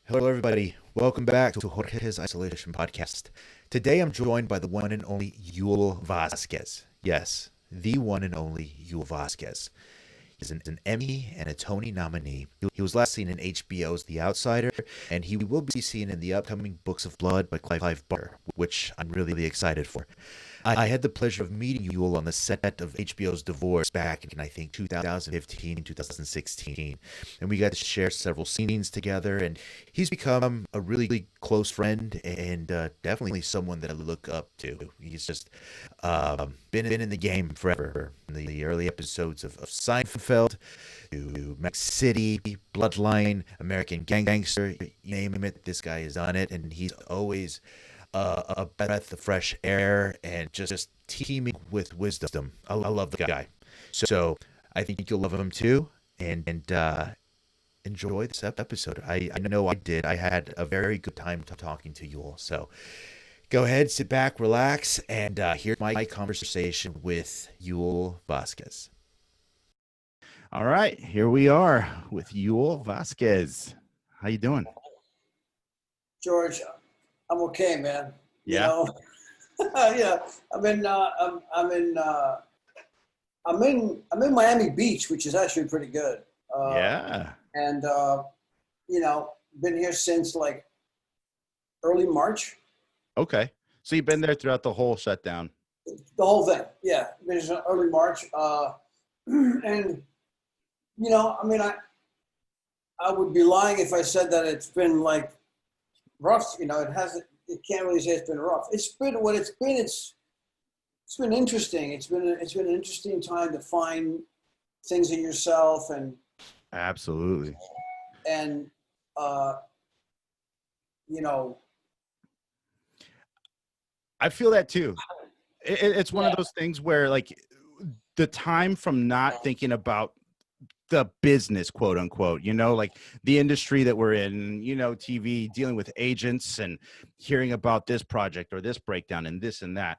Hello, everybody. Welcome back to Jorge's Isolation Podcast. Today, I'm joined by the one and only Yul Vazquez. Yes, the one and only Yul Vazquez. He's an Emmy and a Tony nominee. He was last seen in HBO's The Outsider, and he will be seen in the upcoming Books of Blood by Clive Barker, which I'm really excited for. I had the pleasure of meeting Yul on the set of HBO's Divorce back in, I think, 2015, 2016. And we got to share several scenes together. And he's become a really close friend and definitely someone that I look up to. He's just been in the game forever. In the early episodes of Seinfeld, to Max City, Bloodline, American Gangster, you name it, this guy has done it. And he's always a breath of fresh air and just teeming with wisdom. I love the guy. So I think you'll love him too. And enjoy this episode. I know I did. I had a very good time talking to you all. So go ahead, sit back, relax, and hear my conversation with Yul Vazquez. All right, here we are with Yul Vazquez. How you doing? George, I'm okay, man. Yeah. You know, yeah. I'm in Miami Beach, which is actually pretty good. Yeah. And been here since like early March. Okay. So you've been there throughout the whole shutdown. The whole thing, yeah. Been here since early March. And I would be lying if I said that it's been like rough. It hasn't. You can't really say it's been rough. It's been what it's been. It's been interesting. It's been an interesting time to find things in yourself Absolutely. and I feel that too. It's one of those things where like the time from not thinking about the business, quote unquote, like the industry that we're in, TV, dealing with agents and hearing about this project or this breakdown and this and that.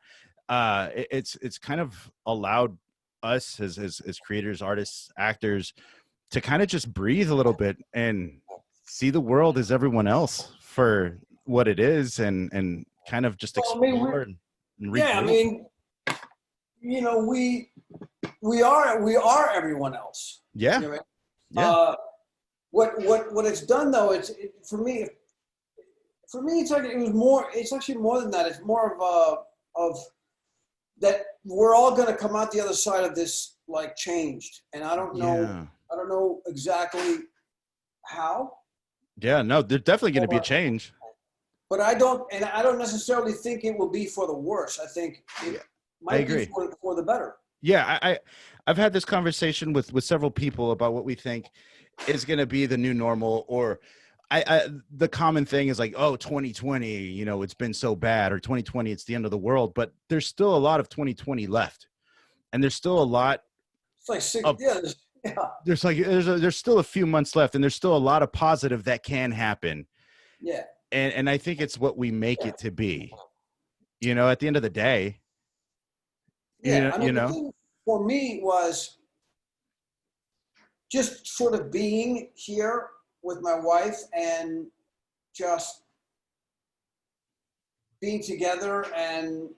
It's kind of allowed us as creators, artists, actors to kind of just breathe a little bit and see the world as everyone else for what it is and kind of just explore and yeah, regroup. we are everyone else. Yeah. You know Yeah. What it's done though, for me, it's like it's actually more than that. It's more of that we're all going to come out the other side of this like changed, and I don't know. Yeah. I don't know exactly how. Yeah, no, there's definitely going to be a change. But I don't necessarily think it will be for the worse. I think it might be for the better. Yeah, I've had this conversation with several people about what we think is going to be the new normal, or the common thing is like, oh, 2020, it's been so bad, or 2020, it's the end of the world. But there's still a lot of 2020 left, and there's still a lot. It's like 6 years. Yeah. There's still a few months left, and there's still a lot of positive that can happen. Yeah. And I think it's what we make it to be. At the end of the day. Yeah, the thing for me was just sort of being here with my wife and just being together and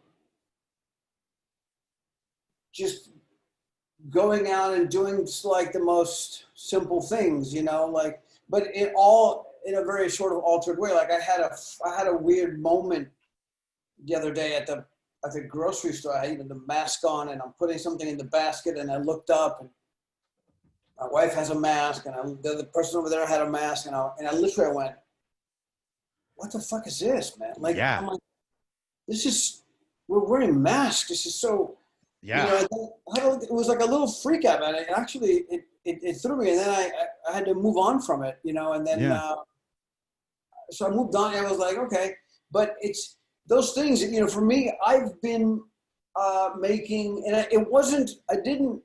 just going out and doing like the most simple things, but it all in a very sort of altered way. Like I had a weird moment the other day at the grocery store. I had the mask on and I'm putting something in the basket and I looked up and my wife has a mask and the other person over there had a mask and I literally went, what the fuck is this, man? Like, yeah. I'm like, we're wearing masks. This is so, yeah. It was like a little freak out, man. It actually, it threw me and then I had to move on from it, and then, so I moved on and I was like, okay, but it's, those things, for me, I've been making, and I didn't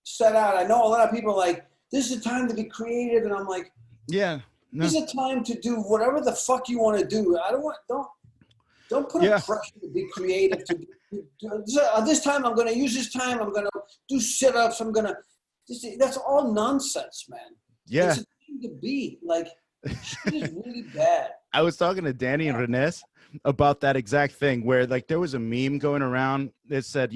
set out. I know a lot of people are like, this is a time to be creative. And I'm like, yeah, no. This is a time to do whatever the fuck you want to do. Don't put a pressure to be creative. This time I'm going to use this time. I'm going to do sit-ups. That's all nonsense, man. Yeah. It's a thing to be like, Shit is really bad. I was talking to Danny and Renes about that exact thing, where like there was a meme going around that said,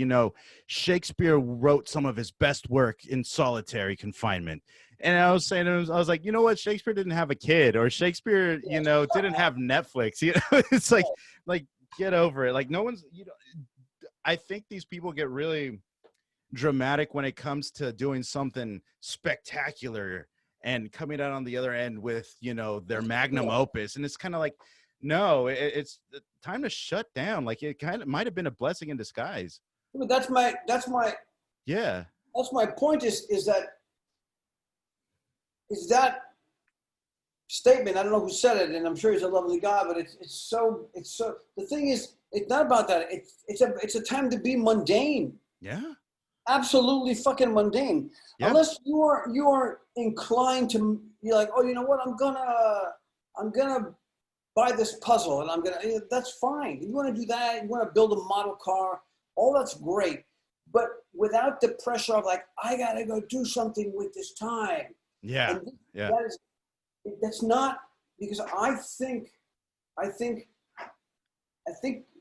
Shakespeare wrote some of his best work in solitary confinement. And I was saying to him, I was like, you know what? Shakespeare didn't have a kid, or Shakespeare, didn't have Netflix. It's like get over it. Like no one's, I think these people get really dramatic when it comes to doing something spectacular and coming out on the other end with, their magnum opus. And it's kind of like, no, it's time to shut down. Like it kind of might have been a blessing in disguise. But that's my yeah. That's my point is that statement. I don't know who said it, and I'm sure he's a lovely guy, but it's so the thing is, it's not about that. It's a time to be mundane. Yeah. Absolutely fucking mundane. Yep. Unless you are inclined to, you're like, oh, you know what? I'm gonna buy this puzzle, and that's fine. You want to do that? You want to build a model car? All that's great, but without the pressure of like, I gotta go do something with this time. Yeah. And yeah. That's not, because I think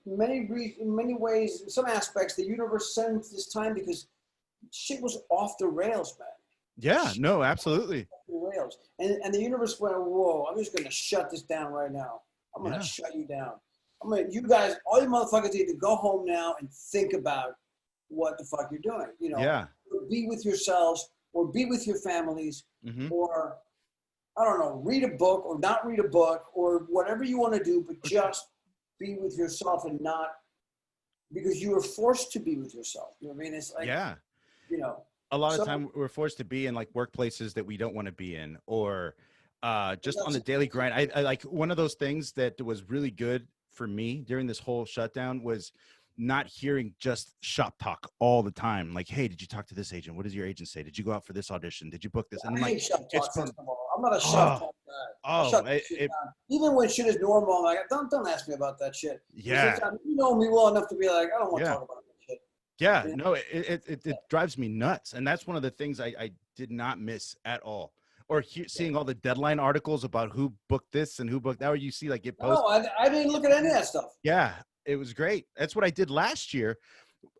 in many ways, in some aspects, the universe sends this time because shit was off the rails, man. Yeah, no, absolutely. Off the rails. And the universe went, whoa, I'm just going to shut this down right now. I'm going to shut you down. You guys, all you motherfuckers need to go home now and think about what the fuck you're doing. Be with yourselves, or be with your families, or, I don't know, read a book or not read a book, or whatever you want to do, but just be with yourself, and not because you were forced to be with yourself. You know what I mean? It's like, a lot of time we're forced to be in like workplaces that we don't want to be in, or just on the daily grind. I like one of those things that was really good for me during this whole shutdown was not hearing just shop talk all the time. Like, hey, did you talk to this agent? What does your agent say? Did you go out for this audition? Did you book this? And I hate shop talk, first of all. I'm not a shop talk guy. Even when shit is normal, I'm like, don't ask me about that shit. Yeah. You know me well enough to be like, I don't want to talk about that shit. Yeah, no, it drives me nuts. And that's one of the things I did not miss at all. Or seeing all the Deadline articles about who booked this and who booked that, or you see like get posted. No, I didn't look at any of that stuff. Yeah, it was great. That's what I did last year.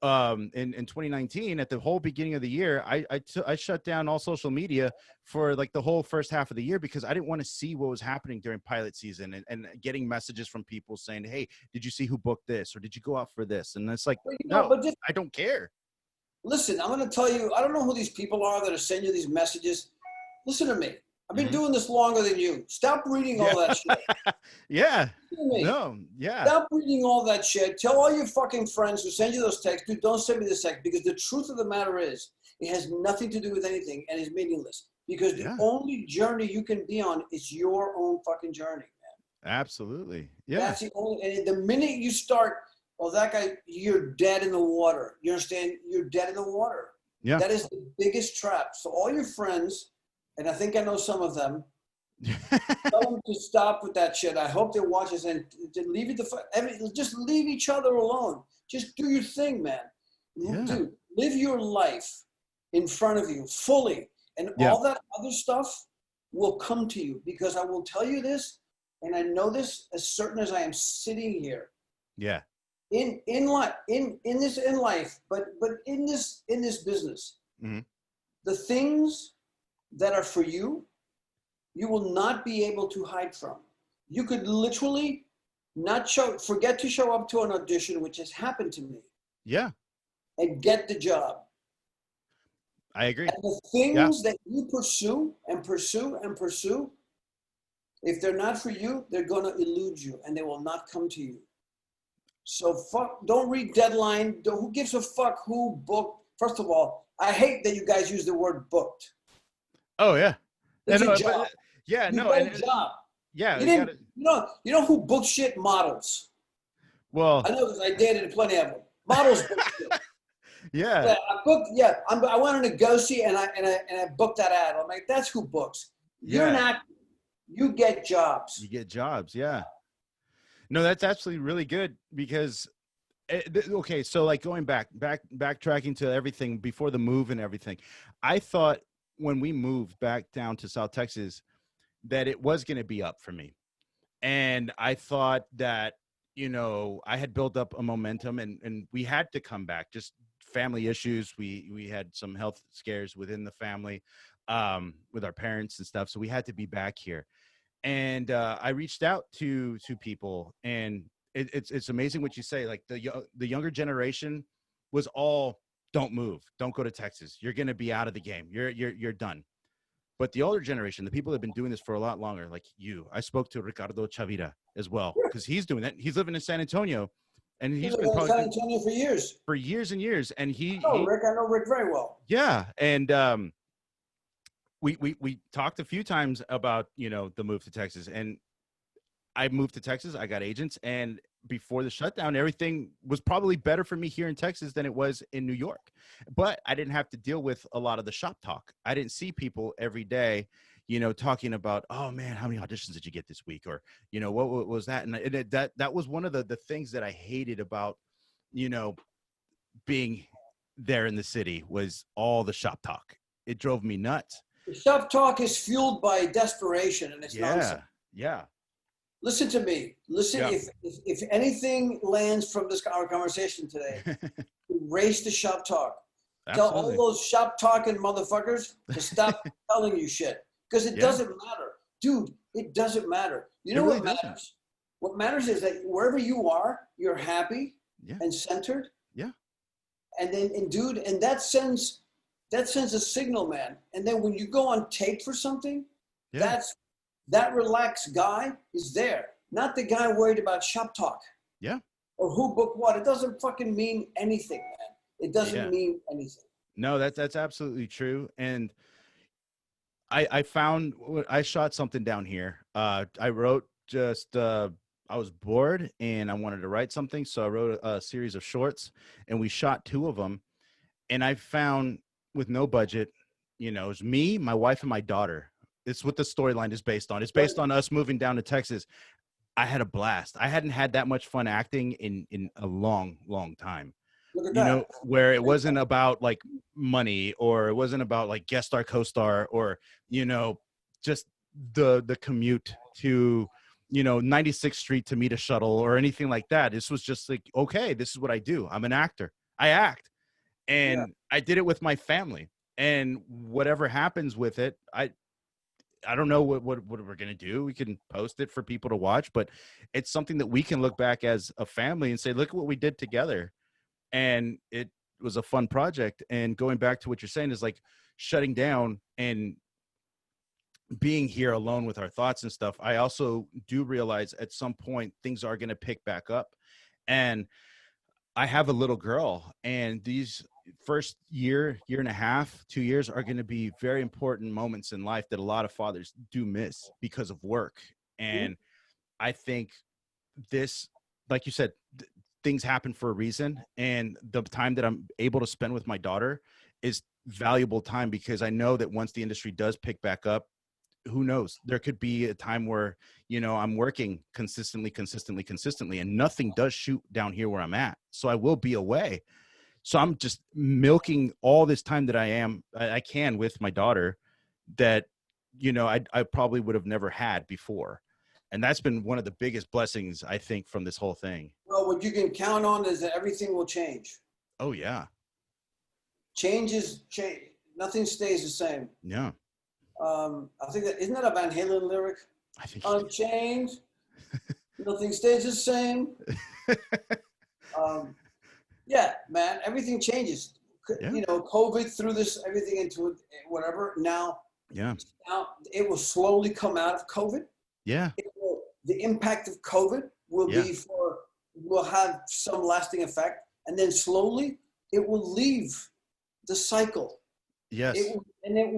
In 2019, at the whole beginning of the year, I shut down all social media for like the whole first half of the year, because I didn't want to see what was happening during pilot season, and getting messages from people saying, hey, did you see who booked this, or did you go out for this? And it's like, I don't care. Listen, I'm going to tell you, I don't know who these people are that are sending you these messages. Listen to me. I've been doing this longer than you. Stop reading all that shit. Yeah. No. Yeah. Stop reading all that shit. Tell all your fucking friends who send you those texts, dude, don't send me this text, because the truth of the matter is, it has nothing to do with anything and is meaningless. Because the only journey you can be on is your own fucking journey, man. Absolutely. Yeah. That's the only. And the minute you start, well, that guy, you're dead in the water. You understand? You're dead in the water. Yeah. That is the biggest trap. So all your friends, and I think I know some of them, tell them to stop with that shit. I hope they watch this and leave it. Just leave each other alone. Just do your thing, man. Yeah. Dude, live your life in front of you fully, and all that other stuff will come to you. Because I will tell you this, and I know this as certain as I am sitting here. Yeah. In life, but in this business, the things that are for you, you will not be able to hide from. You could literally forget to show up to an audition, which has happened to me. Yeah. And get the job. I agree. And the things that you pursue and pursue and pursue, if they're not for you, they're going to elude you and they will not come to you. So don't read Deadline. Who gives a fuck who booked? First of all, I hate that you guys use the word booked. Oh yeah. It's a job. Yeah, you got a job. Yeah. You know who books shit? Models. Well, I know because I dated plenty of them. Models book shit. Yeah. I went on a go-see and I booked that ad. I'm like, that's who books. You're not. You get jobs. You get jobs. Yeah. No, that's actually really good because. Okay, so like going backtracking to everything before the move and everything, I thought when we moved back down to South Texas, that it was going to be up for me. And I thought that, I had built up a momentum and we had to come back, just family issues. We had some health scares within the family, with our parents and stuff. So we had to be back here. And I reached out to people, and it's amazing what you say. Like the younger generation was all, don't move, don't go to Texas. You're going to be out of the game. You're done. But the older generation, the people that have been doing this for a lot longer, like you, I spoke to Ricardo Chavira as well, because he's doing that. He's living in San Antonio, and he's been in San Antonio for years and years. And I know Rick very well. Yeah. And we talked a few times about, the move to Texas, and I moved to Texas. I got agents, and before the shutdown, everything was probably better for me here in Texas than it was in New York. But I didn't have to deal with a lot of the shop talk. I didn't see people every day, talking about, oh man, how many auditions did you get this week? Or, what was that? And that was one of the things that I hated about, being there in the city, was all the shop talk. It drove me nuts. The shop talk is fueled by desperation, and it's nonsense. Yeah. Listen to me. Listen, Yeah. if anything lands from our conversation today, erase the shop talk. Absolutely. Tell all those shop talking motherfuckers to stop telling you shit, because it doesn't matter, dude. It doesn't matter. You know what matters? What matters is that wherever you are, you're happy and centered. Yeah. And then, and that sends a signal, man. And then when you go on tape for something, that relaxed guy is there, not the guy worried about shop talk. Yeah. Or who booked what. It doesn't fucking mean anything, man. It doesn't mean anything. No, that's absolutely true. And I found, I shot something down here. I wrote I was bored and I wanted to write something. So I wrote a series of shorts, and we shot 2 of them. And I found, with no budget, it was me, my wife, and my daughter. It's what the storyline is based on. It's based on us moving down to Texas. I had a blast. I hadn't had that much fun acting in a long, long time. Look at that. Where it wasn't about like money, or it wasn't about like guest star, co-star, or, just the commute to, 96th Street to meet a shuttle or anything like that. This was just like, okay, this is what I do. I'm an actor. I act. And I did it with my family. And whatever happens with it, I don't know what we're going to do. We can post it for people to watch, but it's something that we can look back as a family and say, look at what we did together. And it was a fun project. And going back to what you're saying is like shutting down and being here alone with our thoughts and stuff. I also do realize at some point things are going to pick back up. And I have a little girl, and these first year and a half, 2 years are going to be very important moments in life that a lot of fathers do miss because of work. And I think this, like you said, things happen for a reason. And the time that I'm able to spend with my daughter is valuable time, because I know that once the industry does pick back up, who knows, there could be a time where, I'm working consistently, and nothing does shoot down here where I'm at. So I will be away. So I'm just milking all this time that I can with my daughter that, I probably would have never had before. And that's been one of the biggest blessings, I think, from this whole thing. Well, what you can count on is that everything will change. Oh, yeah. Change. Nothing stays the same. Yeah. I think isn't that a Van Halen lyric? I think Unchanged. Nothing stays the same. Yeah, man, everything changes. Yeah. COVID threw everything into whatever. Now it will slowly come out of COVID. Yeah. The impact of COVID will have some lasting effect, and then slowly it will leave the cycle. Yes. And then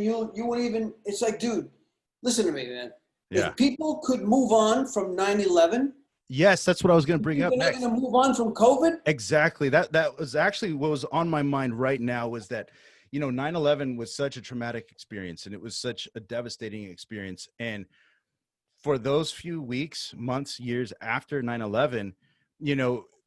you won't even. It's like, dude, listen to me, man. Yeah. If people could move on from 9/11. Yes, that's what I was going to bring up next. They're going to move on from COVID? Exactly. That was actually what was on my mind right now, was that, 9/11 was such a traumatic experience, and it was such a devastating experience. And for those few weeks, months, years after 9/11,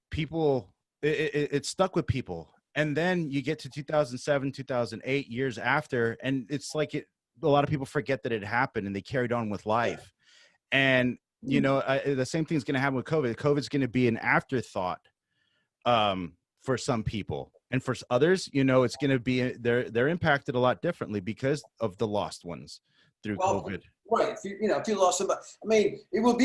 people, it stuck with people. And then you get to 2007, 2008, years after, and it's like a lot of people forget that it happened and they carried on with life. And, you know, the same thing's going to happen with COVID. COVID's going to be an afterthought for some people. And for others, you know, it's going to be, they're impacted a lot differently because of the lost ones through COVID. Right. If you lost somebody, I mean, it will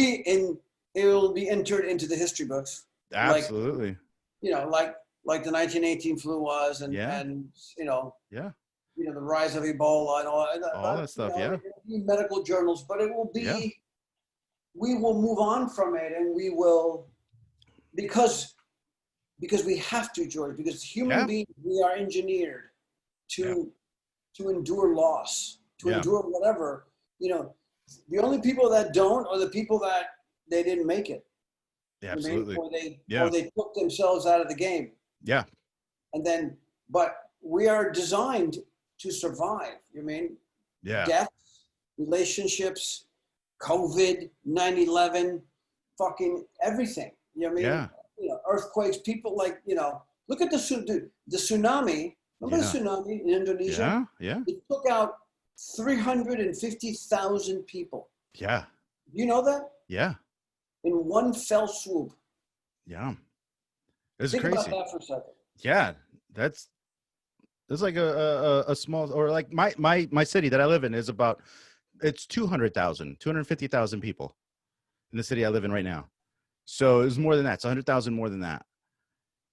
be entered into the history books. Absolutely. Like the 1918 flu was, and you know, the rise of Ebola and all that stuff. It will be medical journals, but it will be. We will move on from it, and we will, because we have to, George. Because human beings, we are engineered to endure loss, to endure whatever. You know, the only people that don't are the people that they didn't make it. Yeah, absolutely. Or they took themselves out of the game. Yeah. And then, but we are designed to survive. You mean? Yeah. Deaths, relationships, COVID, 9/11, fucking everything. You know what I mean? Yeah. You know, earthquakes. People look at the tsunami. Remember the tsunami in Indonesia? Yeah. It took out 350,000 people. Yeah. You know that? Yeah. In one fell swoop. Yeah. It's Think crazy. about that for a second. Yeah. That's like a small, or like my city that I live in is about, it's 250,000 people in the city I live in right now. So it's more than that. It's 100,000 more than that.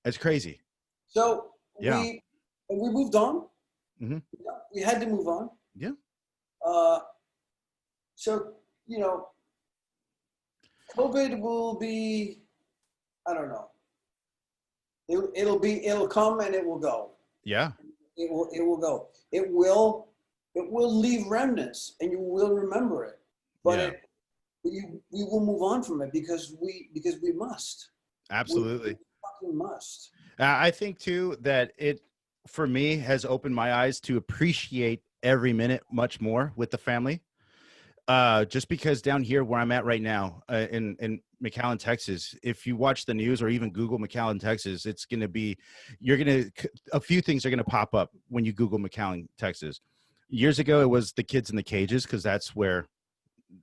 It's crazy. So we moved on. Mm-hmm. We had to move on. Yeah. So, COVID will be, I don't know. It'll come and it will go. Yeah. It will go. It will leave remnants, and you will remember it. But we will move on from it because we must. Absolutely. We fucking must. I think too that it, for me, has opened my eyes to appreciate every minute much more with the family. Just because down here where I'm at right now, in McAllen, Texas, if you watch the news or even Google McAllen, Texas, it's going to be, a few things are going to pop up when you Google McAllen, Texas. Years ago, it was the kids in the cages, because that's where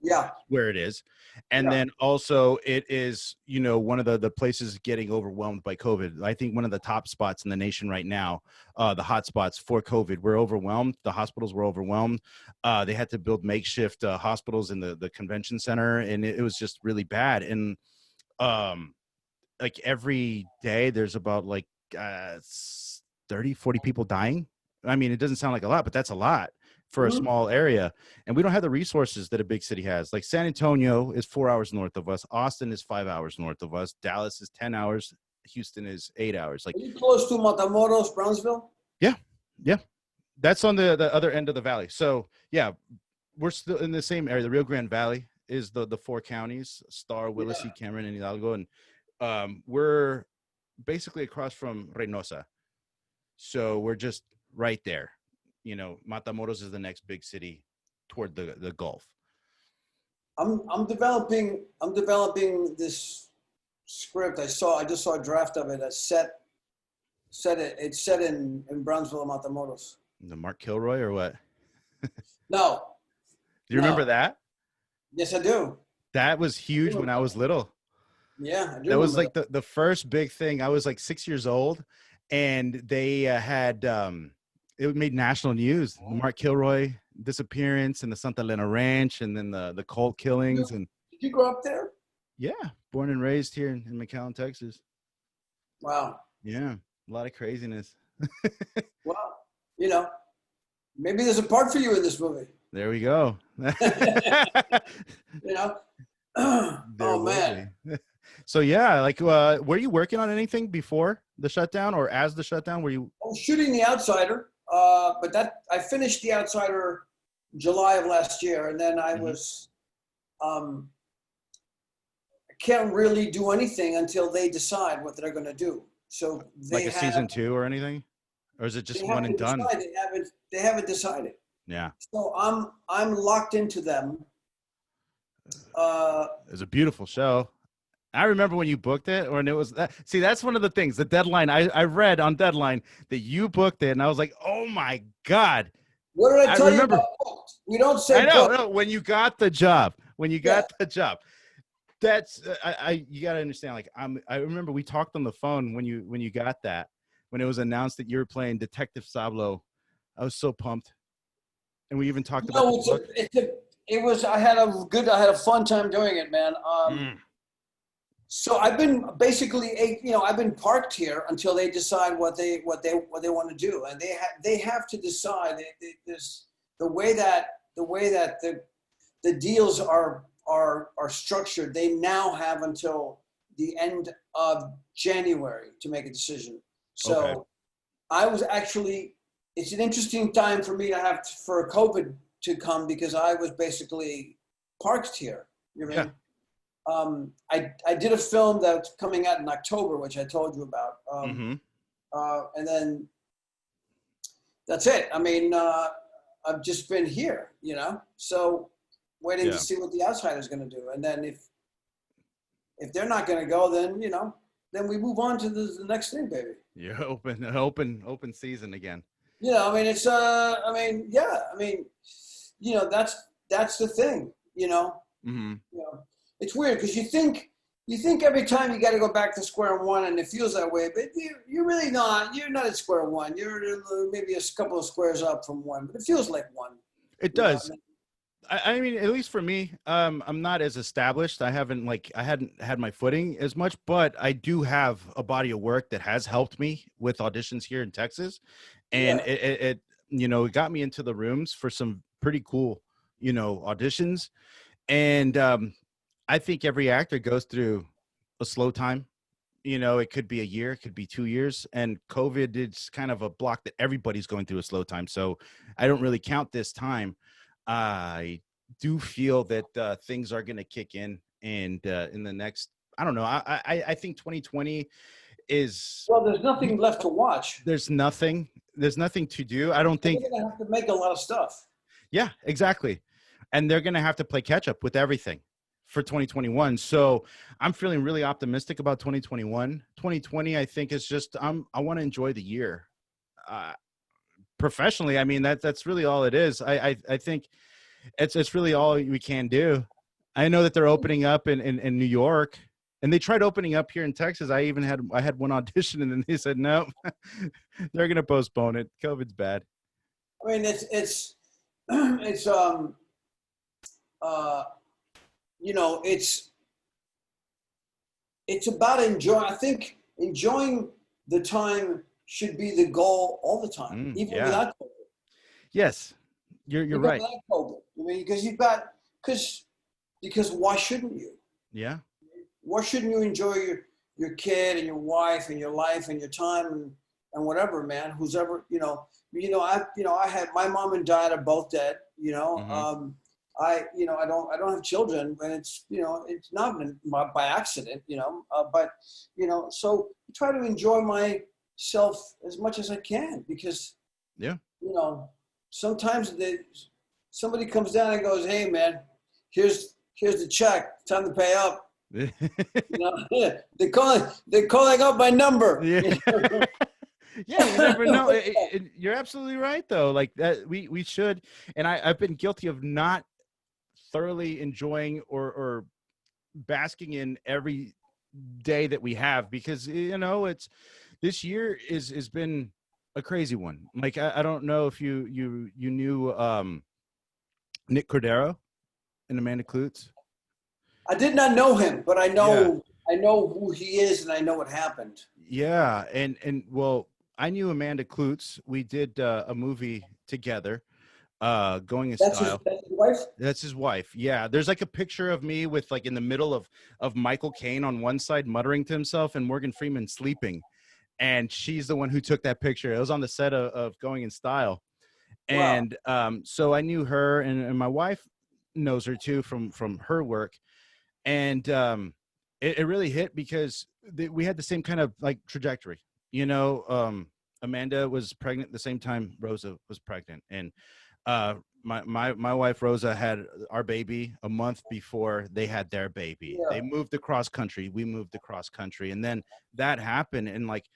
it is. And then also it is, one of the places getting overwhelmed by COVID. I think one of the top spots in the nation right now, the hot spots for COVID, were overwhelmed. The hospitals were overwhelmed. They had to build makeshift hospitals in the convention center, and it was just really bad. And like every day there's about 30, 40 people dying. I mean, it doesn't sound like a lot, but that's a lot for a small area. And we don't have the resources that a big city has. Like San Antonio is 4 hours north of us. Austin is 5 hours north of us. Dallas is 10 hours. Houston is 8 hours. Like, are you close to Matamoros, Brownsville? Yeah. That's on the other end of the valley. So yeah, we're still in the same area. The Rio Grande Valley is the four counties: Star, Willacy, Cameron, and Hidalgo. And we're basically across from Reynosa. So we're just right there. Matamoros is the next big city toward the Gulf. I'm developing this script. I just saw a draft of it. It's set in Brownsville, Matamoros. The Mark Kilroy or what? No. Do you remember that? Yes, I do. That was huge when I was little. Yeah, I do. That was like the first big thing. I was like 6 years old, and they had it made national news. Mark Kilroy disappearance, and the Santa Elena Ranch, and then the Colt killings. And did you grow up there? Yeah, born and raised here in McAllen, Texas. Wow. Yeah, a lot of craziness. Well, maybe there's a part for you in this movie. There we go. Oh man. So yeah, like were you working on anything before the shutdown or as the shutdown? Were you? I was shooting The Outsider, but that I finished The Outsider July of last year, and then I was I can't really do anything until they decide what they're going to do. So they like a season 2 or anything, or is it just one and done? They haven't decided. Yeah. So I'm locked into them. It was a beautiful show. I remember when you booked it, and it was that. See, that's one of the things. The Deadline. I read on Deadline that you booked it, and I was like, oh my god, What did I tell you remember. about booked? We don't say I know, booked. no, when you got the job, the job, that's you got to understand. Like I remember we talked on the phone when you got that, when it was announced that you were playing Detective Sablo. I was so pumped, and we even talked about the book. I had a fun time doing it, man. So I've been basically, I've been parked here until they decide what they want to do, and they have to decide. There's the way that the deals are structured. They now have until the end of January to make a decision. So Okay. I was actually. It's an interesting time for me for COVID to come because I was basically parked here. You know what I mean? I did a film that's coming out in October, which I told you about. And then that's it. I mean, I've just been here, so waiting to see what the outsider's going to do. And then if they're not going to go, then, then we move on to the next thing, baby. You're open season again. I mean, it's, that's the thing, It's weird because you think every time you got to go back to square one, and it feels that way, but you're really not. You're not at square one. You're maybe a couple of squares up from one, but it feels like one. It does. I mean, at least for me, I'm not as established. I hadn't had my footing as much, but I do have a body of work that has helped me with auditions here in Texas. And it got me into the rooms for some pretty cool, auditions. And I think every actor goes through a slow time. It could be a year, it could be 2 years. And COVID is kind of a block that everybody's going through a slow time. So I don't really count this time. I do feel that things are going to kick in, and in the next, I don't know. I think 2020 is. Well, there's nothing left to watch. There's nothing to do. I don't think they're going to have to make a lot of stuff. Yeah, exactly. And they're going to have to play catch up with everything for 2021. So I'm feeling really optimistic about 2021. 2020, I think, is just I want to enjoy the year. Professionally, I mean, that's really all it is. I think it's really all we can do. I know that they're opening up in New York, and they tried opening up here in Texas. I had one audition, and then they said no, they're going to postpone it. COVID's bad. I mean, it's about enjoying. I think enjoying the time should be the goal all the time, even without COVID. Yes, you're right. Without COVID. I mean, because why shouldn't you? Yeah. Why shouldn't you enjoy your kid and your wife and your life and your time and whatever, man? Who's ever, I had my mom and dad are both dead. I don't have children, and it's not been by accident, but so I try to enjoy myself as much as I can because, sometimes somebody comes down and goes, "Hey man, here's the check, time to pay up." They're calling up my number. Yeah. Yeah, you never know. You're absolutely right, though. Like that, we should. And I've been guilty of not thoroughly enjoying or basking in every day that we have because it's this year has been a crazy one. Like I don't know if you knew Nick Cordero and Amanda Klutz. I did not know him, but I know who he is and I know what happened. Yeah, and well, I knew Amanda Klutz. We did a movie together, Going in Style. That's his wife? That's his wife. Yeah. There's like a picture of me with like in the middle of Michael Caine on one side muttering to himself and Morgan Freeman sleeping. And she's the one who took that picture. It was on the set of Going in Style. And so I knew her and my wife knows her too from her work. And it really hit because we had the same kind of like trajectory. Amanda was pregnant at the same time Rosa was pregnant. And my wife Rosa had our baby a month before they had their baby. Yeah. They moved across country. We moved across country. And then that happened. And like,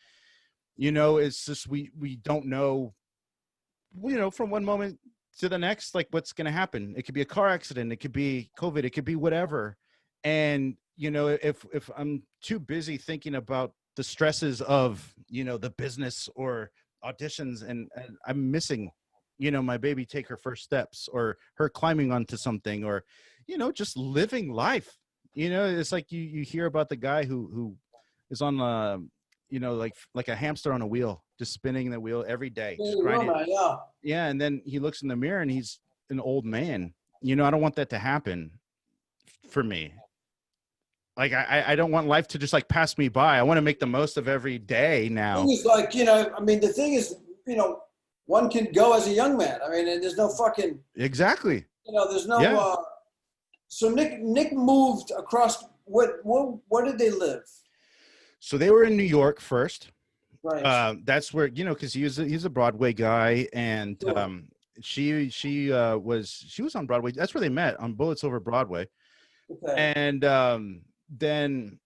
it's just we don't know from one moment to the next, like what's going to happen. It could be a car accident. It could be COVID. It could be whatever. And, if I'm too busy thinking about the stresses of, the business or auditions and I'm missing, my baby take her first steps or her climbing onto something or, just living life. It's like you hear about the guy who is on like a hamster on a wheel, just spinning the wheel every day. Just grinding. Yeah. And then he looks in the mirror and he's an old man. I don't want that to happen for me. Like, I don't want life to just like pass me by. I want to make the most of every day now. The thing is, like, the thing is, one can go as a young man. I mean, and there's no fucking. Exactly. There's no. Yeah. So Nick moved across. Where did they live? So they were in New York first. Right. That's where, because he's a Broadway guy, and Sure. she was on Broadway. That's where they met, on Bullets Over Broadway. Okay. And then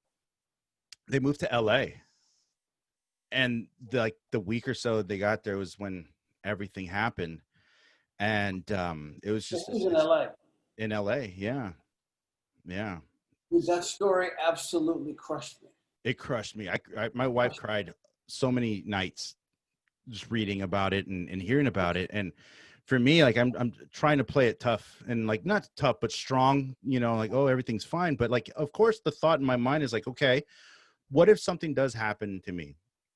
they moved to LA. And the week or so they got there was when everything happened. And it was just He was in LA. In LA, yeah. Yeah. That story absolutely crushed me. It crushed me. My wife cried so many nights just reading about it and hearing about it. And for me, like I'm trying to play it tough and like not tough, but strong, like, oh, everything's fine. But like, of course, the thought in my mind is like, okay, what if something does happen to me?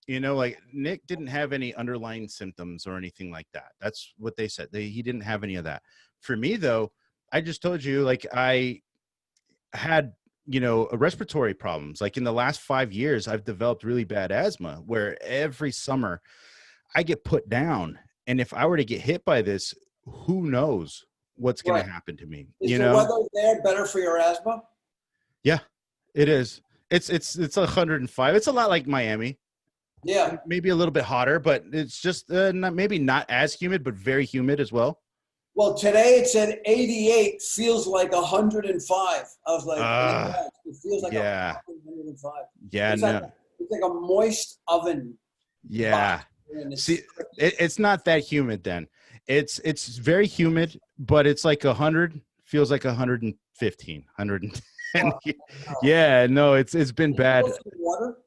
Like Nick didn't have any underlying symptoms or anything like that. That's what they said. He didn't have any of that. For me, though, I just told you, like I had, respiratory problems. Like in the last 5 years, I've developed really bad asthma where every summer I get put down. And if I were to get hit by this, who knows what's going to happen to me? Is the weather there better for your asthma? Yeah, it is. It's 105. It's a lot like Miami. Yeah. Maybe a little bit hotter, but it's just maybe not as humid, but very humid as well. Well, today it said 88, feels like 105. I was like, it feels like 105. Yeah, it's like a moist oven. Yeah. See, it's not that humid then. It's very humid, but it's like 100, feels like 115, 110. Yeah, no, it's been bad. Are you close to the water?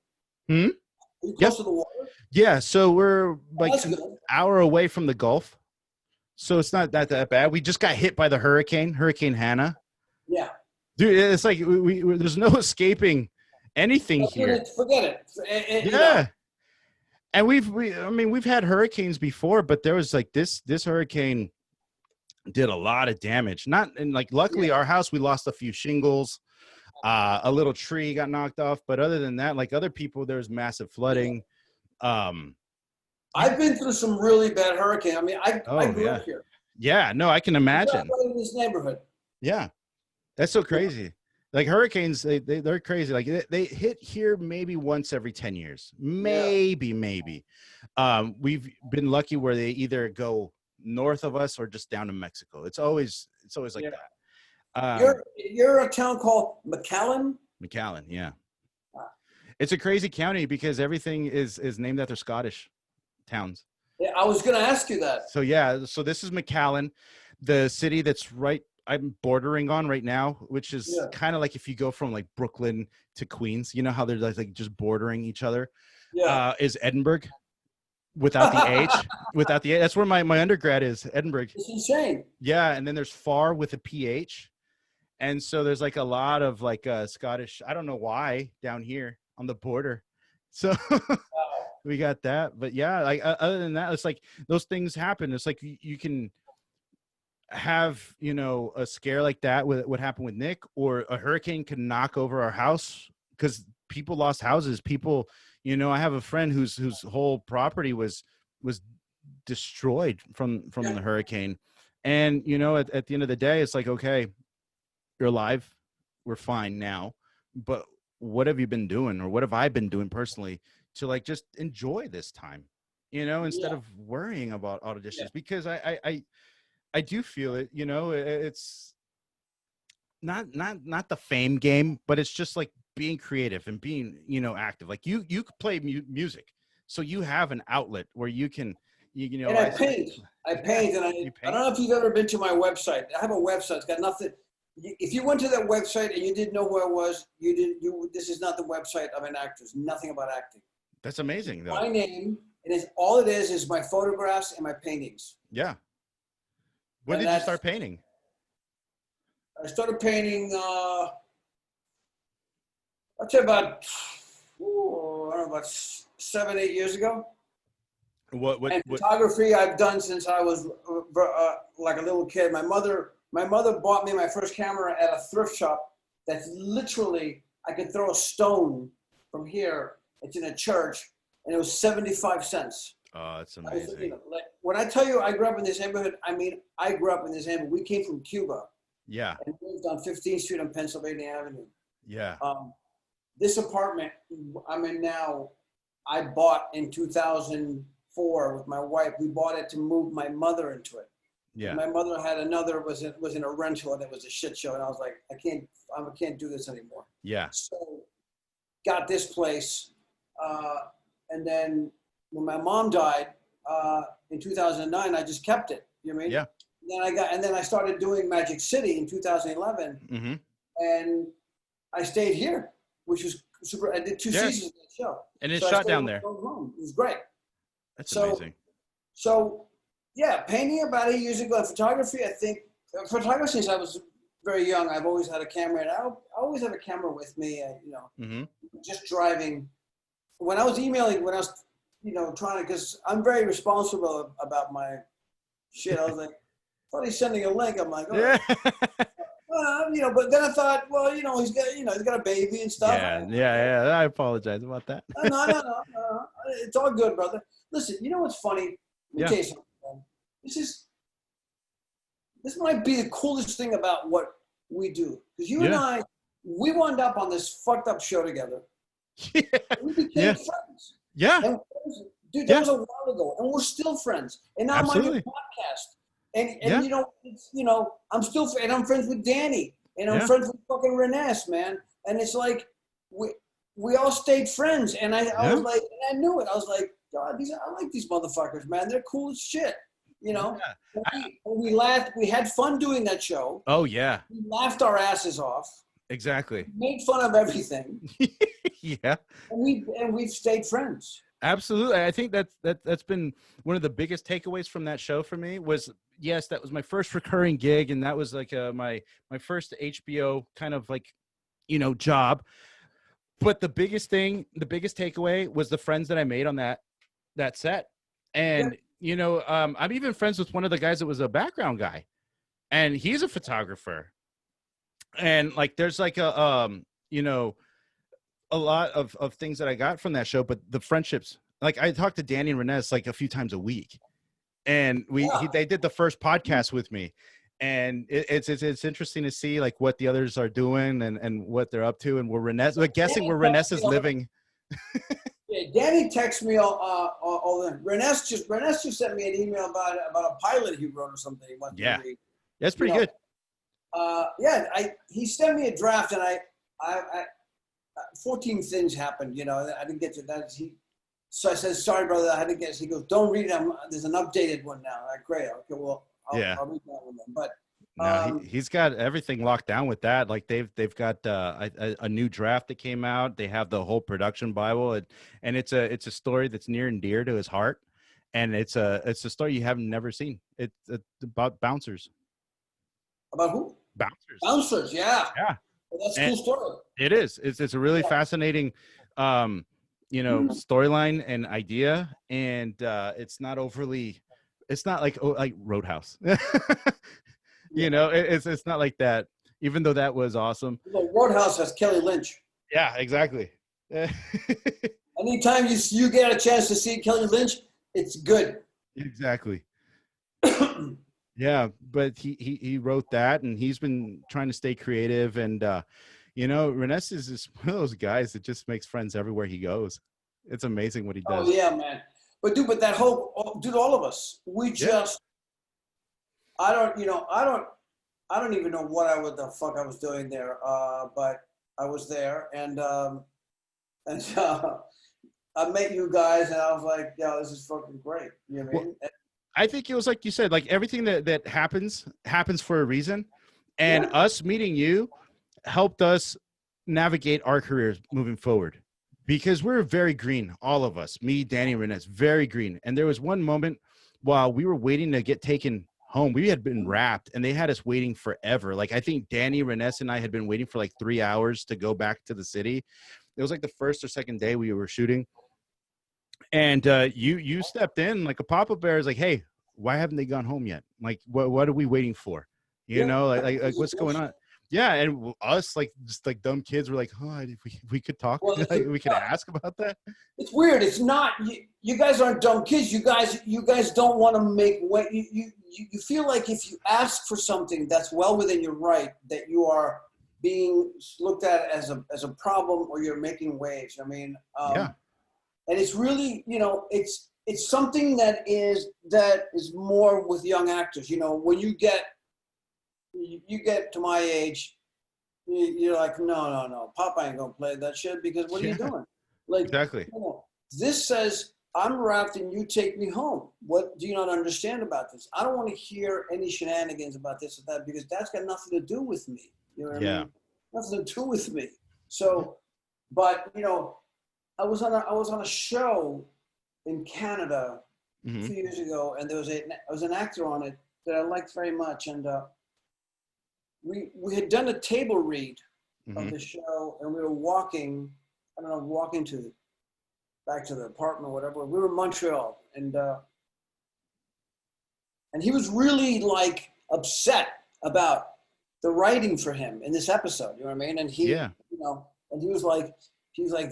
Hmm? Are you close to the water? Yeah, so we're like an hour away from the Gulf. So it's not that bad. We just got hit by the Hurricane Hannah. Yeah. Dude, it's like we there's no escaping anything here. Forget it. Yeah. And we've had hurricanes before, but there was like this hurricane did a lot of damage. Luckily our house, we lost a few shingles, a little tree got knocked off, but other than that, like other people, there was massive flooding. I've been through some really bad hurricane. I mean, I grew up here. Yeah, no, I can imagine. In this neighborhood. Yeah, that's so crazy. Like hurricanes, they're crazy. Like they hit here maybe once every 10 years, maybe. We've been lucky where they either go north of us or just down to Mexico. It's always like that. You're a town called McAllen. McAllen, yeah. It's a crazy county because everything is named after Scottish towns. Yeah, I was going to ask you that. So yeah, so this is McAllen, the city that's I'm bordering on right now, which is kind of like if you go from like Brooklyn to Queens, you know how they're like just bordering each other. Yeah. Is Edinburgh without the H? Without the H, that's where my undergrad is, Edinburgh. It's insane. Yeah, and then there's Far with a PH, and so there's like a lot of like Scottish. I don't know why down here on the border. So we got that, but yeah, like other than that, it's like those things happen. It's like you can have a scare like that with what happened with Nick, or a hurricane can knock over our house because people lost houses. People, I have a friend whose whole property was destroyed from the hurricane, and at the end of the day, it's like, okay, you're alive, we're fine now, but what have you been doing, or what have I been doing personally to like just enjoy this time, instead of worrying about auditions? Because I do feel it, it's not the fame game, but it's just like being creative and being, active. Like you could play music, so you have an outlet where you can, And I I paint, and I don't know if you've ever been to my website. I have a website. It's got nothing. If you went to that website and you didn't know who I was, this is not the website of an actor. It's nothing about acting. That's amazing, though. My name, and all it is my photographs and my paintings. Yeah. When did you start painting? I started painting, I'd say about 7-8 years ago. What photography I've done since I was like a little kid. My mother bought me my first camera at a thrift shop that's literally, I could throw a stone from here. It's in a church, and it was 75 cents. Oh, that's amazing. When I tell you I grew up in this neighborhood, I mean, I grew up in this neighborhood. We came from Cuba. Yeah. And lived on 15th Street on Pennsylvania Avenue. Yeah. This apartment I'm in now, I bought in 2004 with my wife. We bought it to move my mother into it. Yeah. My mother had another, was in a rental, and it was a shit show. And I was like, I can't do this anymore. Yeah. So got this place. And then when my mom died in 2009, I just kept it. You know what I mean? Yeah. Then I started doing Magic City in 2011, and I stayed here, which was super. I did 2 seasons of the show, and it's shot down there. It was great. That's amazing. So, yeah, painting about 8 years ago, and photography. I think photography since I was very young. I've always had a camera, and I always have a camera with me. Just driving. When I was emailing, when I was, trying to, because I'm very responsible about my shit. I was like. I thought he's sending a link. I'm like, but then I thought, well, he's got a baby and stuff. Yeah. I apologize about that. No. It's all good, brother. Listen, you know what's funny? Let me tell you something, man. This might be the coolest thing about what we do. Because you and I, we wound up on this fucked up show together. Yeah. We became friends. Yeah. And, dude, that was a while ago. And we're still friends. And now I'm on your podcast. And I'm still, and I'm friends with Danny, and I'm friends with fucking Renes, man. And it's like, we all stayed friends. And I was like, and I knew it. I was like, God, I like these motherfuckers, man. They're cool as shit, Yeah. We laughed. We had fun doing that show. Oh, yeah. We laughed our asses off. Exactly. We made fun of everything. Yeah. And we've stayed friends. Absolutely. I think that's been one of the biggest takeaways from that show for me was, yes, that was my first recurring gig. And that was like my first HBO kind of like, job. But the biggest takeaway was the friends that I made on that set. And, I'm even friends with one of the guys that was a background guy, and he's a photographer. And like, there's like a lot of things that I got from that show, but the friendships, like I talked to Danny and Renes like a few times a week, and they did the first podcast with me, and it's interesting to see like what the others are doing and what they're up to, and we're guessing where Renes is living. Danny texts me all the Renes just sent me an email about a pilot he wrote or something. Yeah, that's pretty good. He sent me a draft, and I 14 things happened, I didn't get to that. So I said, sorry, brother, I had to guess. He goes, don't read it. There's an updated one now. I'm like, great. Okay, well, I'll read that one then. But no, he's got everything locked down with that. Like they've got a new draft that came out. They have the whole production Bible, and it's a story that's near and dear to his heart. And it's a story you have never seen. It's about bouncers. About who? Bouncers. Bouncers, yeah. Yeah. Well, that's a cool story. It is. It's a really fascinating, storyline and idea, and it's not like Roadhouse. It's not like that. Even though that was awesome. Roadhouse has Kelly Lynch. Yeah, exactly. Anytime you get a chance to see Kelly Lynch, it's good. Exactly. Yeah, but he wrote that, and he's been trying to stay creative, and Renes is just one of those guys that just makes friends everywhere he goes. It's amazing what he does. Oh yeah, man. But that whole all of us, we just I don't even know what the fuck I was doing there, but I was there, and I met you guys, and I was like, yeah, this is fucking great. You know what I mean? I think it was like you said, like everything that happens for a reason. And Yeah. us meeting you helped us navigate our careers moving forward, because we're very green, all of us, me, Danny, Renez, very green. And there was one moment while we were waiting to get taken home, we had been wrapped and they had us waiting forever. Like I think Danny, Renez, and I had been waiting for like 3 hours to go back to the city. It was like the first or second day we were shooting. And you stepped in like a papa bear, is like, hey, why haven't they gone home yet? Like, what are we waiting for? You know, like what's going on? Yeah, and us like just like dumb kids were like, oh, we could talk, Well, like, we could ask about that. It's weird. It's not you guys aren't dumb kids. You guys don't want to make way. You feel like if you ask for something that's well within your right, that you are being looked at as a problem, or you're making waves. I mean, Yeah. and it's really, it's something that is more with young actors. When you get to my age, you're like, no, Papa ain't gonna play that shit, because what are you doing? Like, Exactly. This says I'm wrapped and you take me home. What do you not understand about this? I don't want to hear any shenanigans about this or that, because that's got nothing to do with me. You know what I mean? Nothing to do with me. So, but I was on a show in Canada a few years ago, and there was an actor on it that I liked very much, and we had done a table read of the show, and we were walking back to the apartment or whatever. We were in Montreal, and he was really like upset about the writing for him in this episode. You know what I mean? And he, and he was like,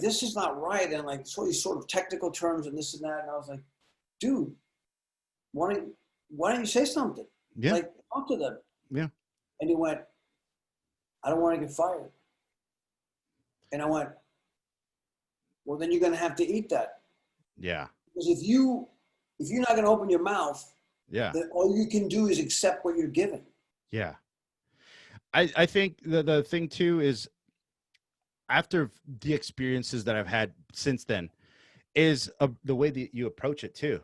this is not right, and like these sort of technical terms and this and that. And I was like, dude, why don't you say something? Yeah. Like, talk to them. Yeah. And he went, I don't want to get fired. And I went, well, then you're going to have to eat that. Yeah. Because if you're not going to open your mouth, then all you can do is accept what you're given. Yeah. I think the thing too is, after the experiences that I've had since then, is the way that you approach it too.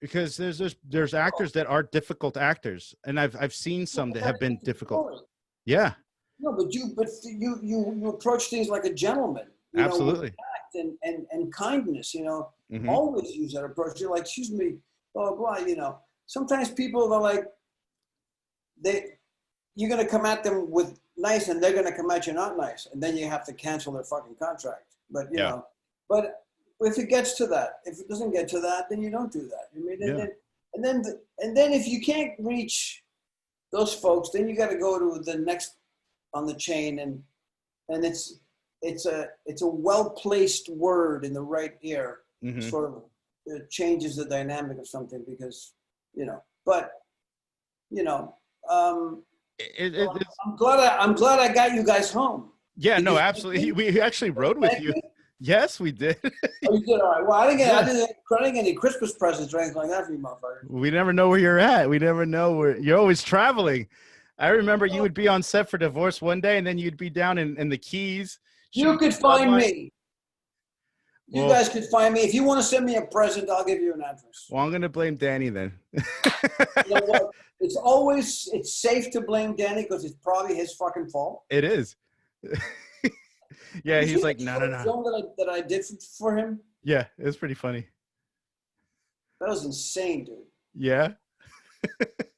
Because there's actors that are difficult actors, and I've seen some that have been difficult. Yeah. No, but you approach things like a gentleman. Absolutely. With tact and kindness. Always use that approach. You're like, excuse me, blah blah blah. Sometimes people are like, you're gonna come at them with nice, and they're gonna come at you not nice, and then you have to cancel their fucking contract. But but if it gets to that, if it doesn't get to that, then you don't do that. I mean, and then if you can't reach those folks, then you got to go to the next on the chain, and it's a well-placed word in the right ear, sort of it changes the dynamic of something, because I'm glad I got you guys home. Yeah, no, absolutely. We actually rode with you. Yes, we did. Oh, you did? All right. Well, I didn't get any Christmas presents or anything like that for you, motherfucker. We never know where you're at. We never know where you're always traveling. I remember you would be on set for Divorce one day, and then you'd be down in the Keys. You could find me. You guys could find me. If you want to send me a present, I'll give you an address. Well, I'm going to blame Danny then. You know what? It's safe to blame Danny, because it's probably his fucking fault. It is. Yeah, he's like, no. Film that I did for him. Yeah, it was pretty funny. That was insane, dude. Yeah. That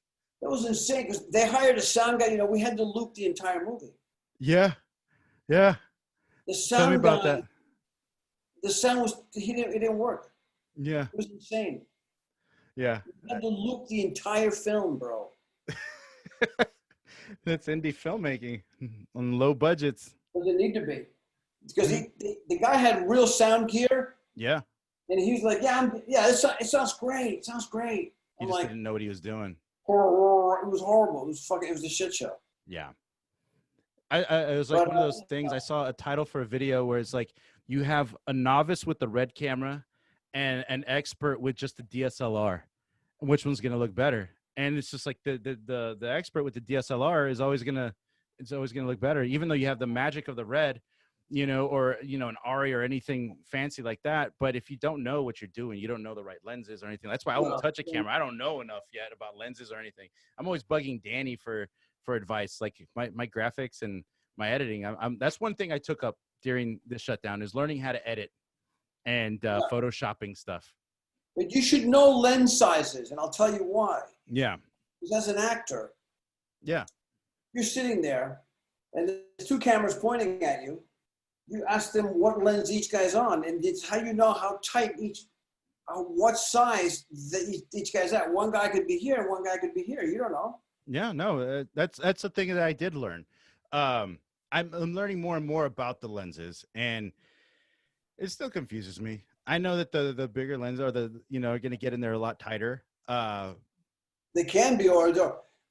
was insane, because they hired a sound guy. We had to loop the entire movie. Yeah. The sound Tell me about guy, that. The sound it didn't work. Yeah. It was insane. Yeah. We had to loop the entire film, bro. That's indie filmmaking on low budgets. Does it need to be? Because the guy had real sound gear. Yeah. And he was like, it sounds great. It sounds great. He just didn't know what he was doing. It was horrible. It was a shit show. Yeah. It was like one of those things. I saw a title for a video where it's like, you have a novice with the red camera and an expert with just the DSLR. And which one's going to look better? And it's just like the expert with the DSLR is always going to look better, even though you have the magic of the red. or, an Ari or anything fancy like that. But if you don't know what you're doing, you don't know the right lenses or anything. That's why I won't touch a camera. I don't know enough yet about lenses or anything. I'm always bugging Danny for advice, like my graphics and my editing. That's one thing I took up during the shutdown, is learning how to edit and photoshopping stuff. But you should know lens sizes, and I'll tell you why. Yeah. Because as an actor, yeah, you're sitting there, and there's two cameras pointing at you. You ask them what lens each guy's on, and it's how you know how tight what size that each guy's at. One guy could be here, one guy could be here. You don't know. Yeah, no, that's the thing that I did learn. I'm learning more and more about the lenses, and it still confuses me. I know that the bigger lenses are are going to get in there a lot tighter. They can be,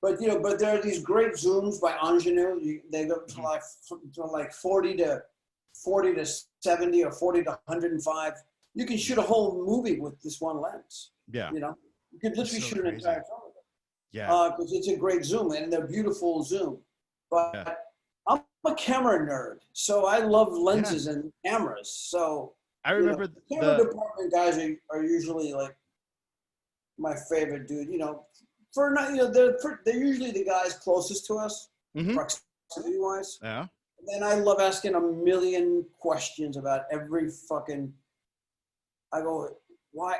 but there are these great zooms by Ingenue. They go from like 40 to 70 or 40 to 105. You can shoot a whole movie with this one lens. Yeah. You could literally shoot an entire film with it. Yeah. Because it's a great zoom, and they're beautiful zoom. But I'm a camera nerd, so I love lenses and cameras. So I remember the camera department guys are usually like my favorite dude. They're usually the guys closest to us, proximity wise. Yeah. And then I love asking a million questions about every fucking. I go, why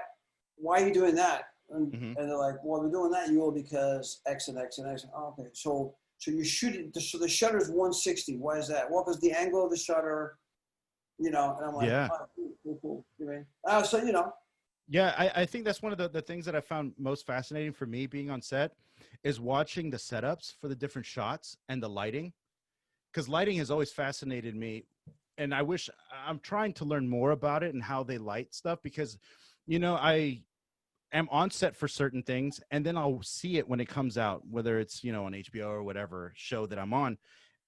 are you doing that? And they're like, well, we're doing that, Yul, because X and X and X. Oh, okay, so you shoot it. So the shutter is 160. Why is that? Well, because the angle of the shutter, and I'm like, cool. You mean? Yeah, I think that's one of the things that I found most fascinating for me being on set is watching the setups for the different shots and the lighting, because lighting has always fascinated me. And I'm trying to learn more about it and how they light stuff, because, I am on set for certain things, and then I'll see it when it comes out, whether it's, on HBO or whatever show that I'm on.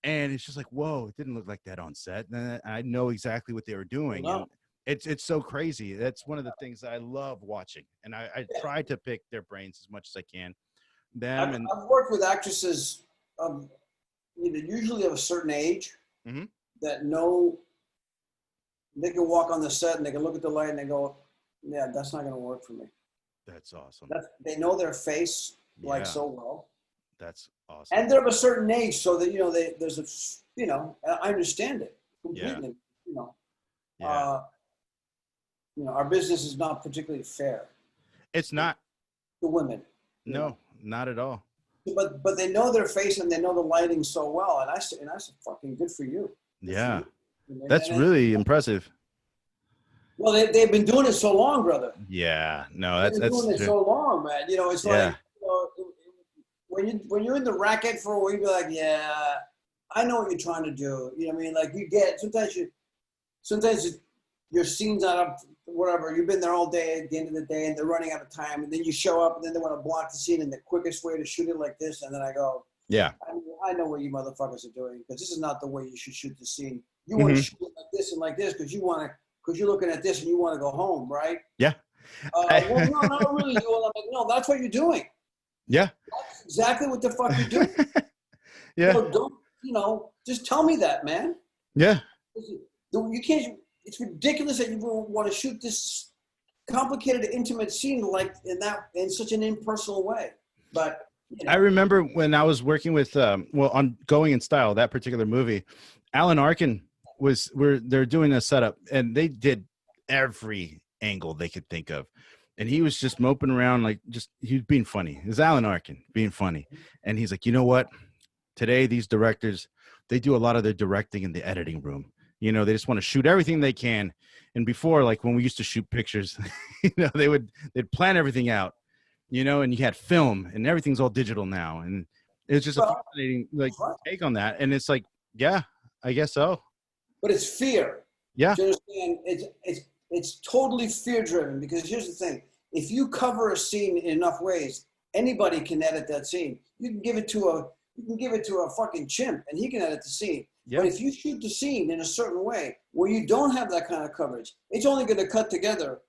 And it's just like, whoa, it didn't look like that on set. And I know exactly what they were doing. No. And it's so crazy. That's one of the things that I love watching. And I try to pick their brains as much as I can. I've worked with actresses, usually of a certain age, that know they can walk on the set and they can look at the light and they go, yeah, that's not going to work for me. That's awesome. They know their face so well. That's awesome. And they're of a certain age, so that there's I understand it completely. Yeah. Our business is not particularly fair. It's not. To women. No, not at all. But they know their face and they know the lighting so well, and I said fucking good for you. Yeah, that's really impressive. Well, they've been doing it so long, brother. Yeah, no, that's doing it so long, man. It's like when you're in the racket for a while, you be like, yeah, I know what you're trying to do. You know what I mean? Like you get sometimes your scene's not up, whatever. You've been there all day at the end of the day, and they're running out of time, and then you show up, and then they want to block the scene, and the quickest way to shoot it like this, and then I go, yeah, I know what you motherfuckers are doing, because this is not the way you should shoot the scene. You want to shoot it like this because you're looking at this and you want to go home, right? Yeah. Well, no, not really. I'm like, no, that's what you're doing. Yeah. That's exactly what the fuck you're doing. Yeah. So don't, just tell me that, man. Yeah. You can't. It's ridiculous that you want to shoot this complicated, intimate scene like in such an impersonal way. But I remember when I was working with on Going in Style, that particular movie, Alan Arkin they're doing a setup, and they did every angle they could think of, and he was just moping around, he was being funny. It was Alan Arkin being funny, and he's like, you know what? Today these directors, they do a lot of their directing in the editing room. They just want to shoot everything they can. And before, like when we used to shoot pictures, they'd plan everything out, and you had film, and everything's all digital now. And it's just a fascinating take on that. And it's like, yeah, I guess so. But it's fear. Yeah. Do you understand? It's totally fear driven, because here's the thing. If you cover a scene in enough ways, anybody can edit that scene. You can give it to a fucking chimp and he can edit the scene. Yep. But if you shoot the scene in a certain way where you don't have that kind of coverage, it's only going to cut together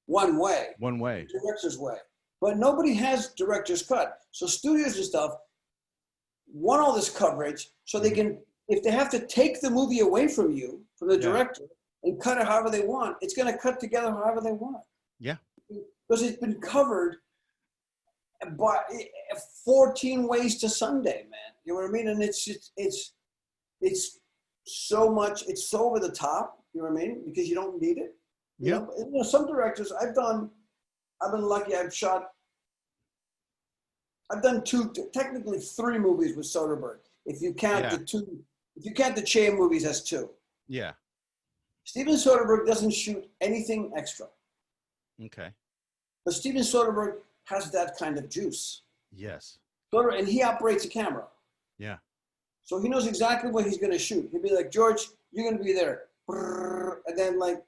one way. One way. The director's way. But nobody has director's cut. So studios and stuff want all this coverage so they can if they have to take the movie away from you, from the director, and cut it however they want, it's going to cut together however they want. Yeah. Because it's been covered by 14 ways to Sunday, man. You know what I mean? And it's so much, it's so over the top, you know what I mean? Because you don't need it. You know, some directors, I've been lucky, I've done technically 3 movies with Soderbergh. If you count the Che movies as 2. Yeah. Steven Soderbergh doesn't shoot anything extra. Okay. But Steven Soderbergh has that kind of juice. Yes. And he operates a camera. Yeah. So he knows exactly what he's going to shoot. He'll be like, George, you're going to be there. And then like,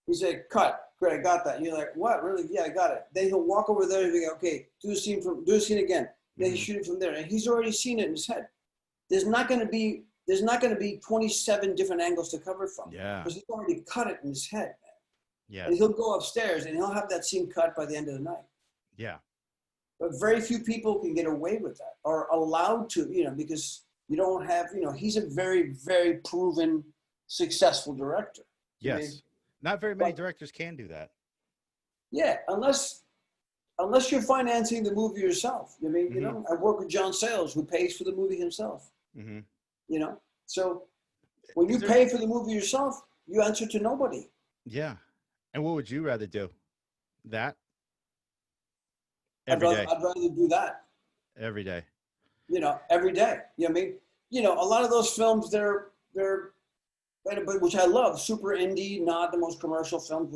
he's like, cut. Great, I got that. And you're like, what? Really? Yeah, I got it. Then he'll walk over there and be like, okay, do the scene again. Then he shoot it from there. And he's already seen it in his head. There's not going to be 27 different angles to cover from. Yeah. Because he's already cut it in his head, man. Yeah. And he'll go upstairs and he'll have that scene cut by the end of the night. Yeah. But very few people can get away with that or allowed to, you know, because you don't have, you know, he's a very, very proven, successful director. Yes. I mean, not very many directors can do that. Yeah, unless you're financing the movie yourself. I mean, you know, I work with John Sayles, who pays for the movie himself. Mm-hmm. You know, so when you pay for the movie yourself, you answer to nobody. Yeah. And what would you rather do? That? I'd rather do that. Every day. You know, every day. You know what I mean? You know, a lot of those films, they're which I love, super indie, not the most commercial films,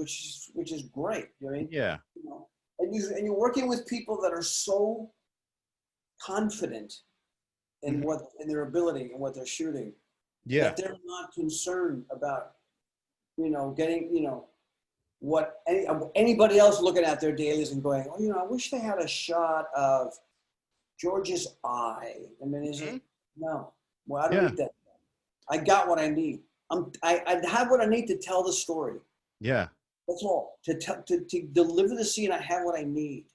which is great. You know what I mean? Yeah. You know, and you're working with people that are so confident in in their ability and what they're shooting. Yeah. That they're not concerned about, you know, getting, you know, what anybody else looking at their dailies and going, oh, you know, I wish they had a shot of George's eye. I mean, is it? No. Well, I don't need that. I got what I need. I have what I need to tell the story. Yeah. That's all. To deliver the scene, I have what I need.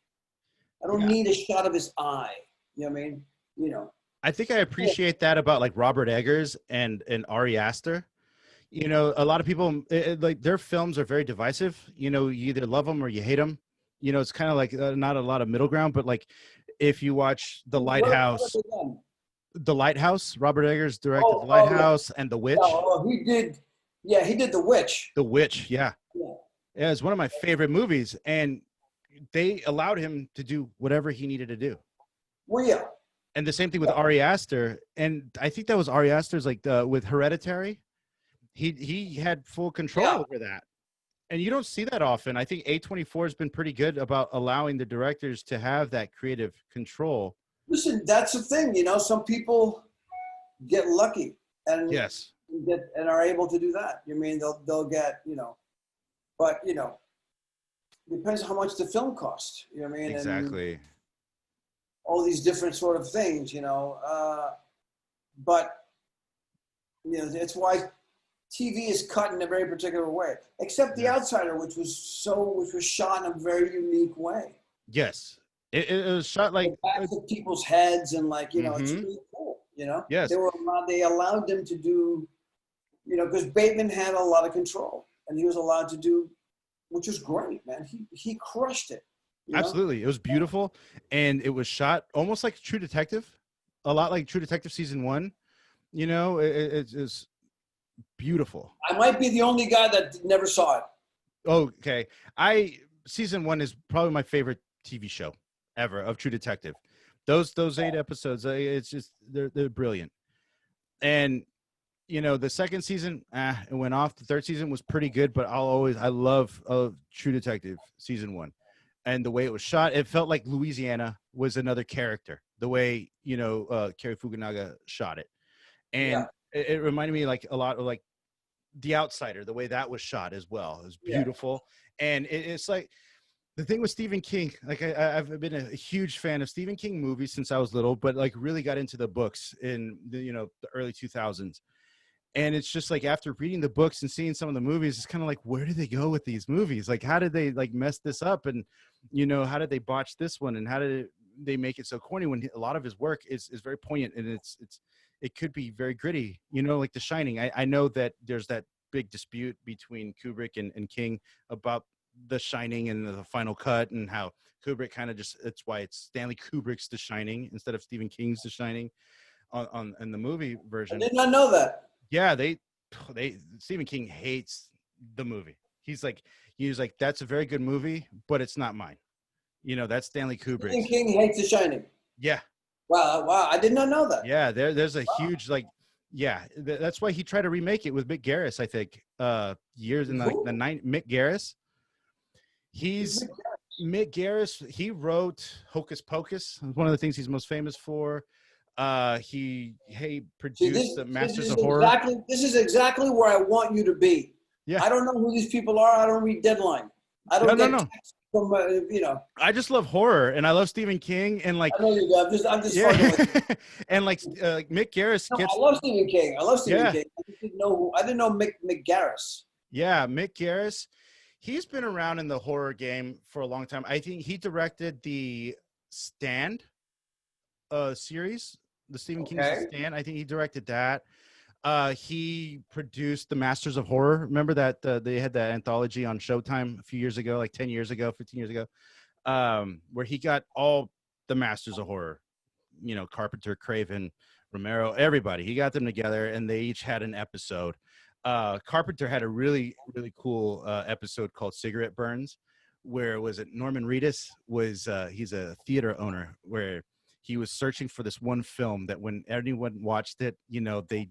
I don't need a shot of his eye. You know what I mean? You know. I think I appreciate that about like Robert Eggers and Ari Aster. You know, a lot of people like their films are very divisive. You know, you either love them or you hate them. You know, it's kind of like not a lot of middle ground. But like, if you watch The Lighthouse, Robert Eggers directed The Lighthouse and The Witch. Oh, he did. Yeah, he did The Witch. The Witch, yeah. Yeah, it's one of my favorite movies, and they allowed him to do whatever he needed to do. Well, yeah. And the same thing with Ari Aster, and I think that was Ari Aster's like with Hereditary. He had full control over that, and you don't see that often. I think A24 has been pretty good about allowing the directors to have that creative control. Listen, that's the thing, you know. Some people get lucky and and are able to do that. You mean they'll get, you know, but you know, depends how much the film costs. You know what I mean? Exactly. And all these different sort of things, you know. But you know, it's why TV is cut in a very particular way. Except The Outsider, which was shot in a very unique way. Yes. It was shot like backs of people's heads and like, you know, it's really cool, you know? Yes. They allowed them to do, you know, because Bateman had a lot of control and he was allowed to do, which was great, man. He crushed it. Absolutely. It was beautiful. And it was shot almost like True Detective, a lot like True Detective season 1. You know, it's beautiful. I might be the only guy that never saw it. Okay. Season 1 is probably my favorite TV show ever of True Detective. Those 8 episodes, it's just they're brilliant. And you know, the second season, it went off. The third season was pretty good, but I love True Detective season 1, and the way it was shot, it felt like Louisiana was another character. The way, you know, Cary Fukunaga shot it, and it reminded me like a lot of like The Outsider, the way that was shot as well. It was beautiful, and it's like. The thing with Stephen King, like I've been a huge fan of Stephen King movies since I was little, but like really got into the books in the early 2000s. And it's just like after reading the books and seeing some of the movies, it's kind of like, where did they go with these movies? Like, how did they like mess this up? And, you know, how did they botch this one? And how did they make it so corny when a lot of his work is very poignant and it could be very gritty, like The Shining. I know that there's that big dispute between Kubrick and King about The Shining and the final cut, and how Kubrick kind of it's why it's Stanley Kubrick's The Shining instead of Stephen King's The Shining on in the movie version. I did not know that. Yeah, they Stephen King hates the movie. He was like, that's a very good movie, but it's not mine. That's Stanley Kubrick. Stephen King hates The Shining. Yeah. Wow, I did not know that. Yeah, there's a huge that's why he tried to remake it with Mick Garris, I think, years in the 90s. Mick Garris. Mick Garris, he wrote Hocus Pocus. One of the things he's most famous for. He produced the Masters of Horror. This is exactly where I want you to be. Yeah. I don't know who these people are. I don't read Deadline. I don't get texts from I just love horror, and I love Stephen King, and like I know you do. I'm just fucking with you. And like Mick Garris gets. I love Stephen King. I didn't know Mick Garris. Yeah, Mick Garris. He's been around in the horror game for a long time. I think he directed the Stand series, the Stephen King Stand. I think he directed that. He produced the Masters of Horror. Remember that they had that anthology on Showtime a few years ago, like 10 years ago, 15 years ago, where he got all the Masters of Horror, Carpenter, Craven, Romero, everybody. He got them together, and they each had an episode. Carpenter had a really, really cool episode called Cigarette Burns, where Norman Reedus he's a theater owner, where he was searching for this one film that when anyone watched it, they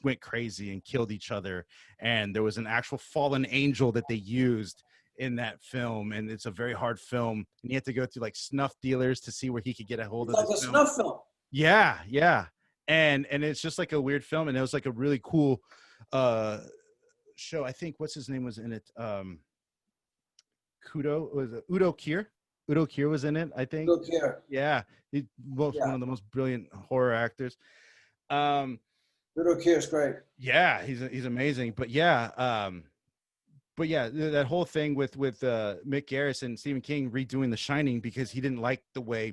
went crazy and killed each other. And there was an actual fallen angel that they used in that film. And it's a very hard film. And he had to go through like snuff dealers to see where he could get a hold of this film. Snuff film. Yeah. Yeah. And it's just like a weird film. And it was like a really cool show. I think what's his name was in it. Udo Kier. Udo Kier was in it, I think. Udo Kier. Yeah. He's one of the most brilliant horror actors. Udo Kier is great. Yeah, he's amazing. But yeah, that whole thing with Mick Garris and Stephen King redoing The Shining because he didn't like the way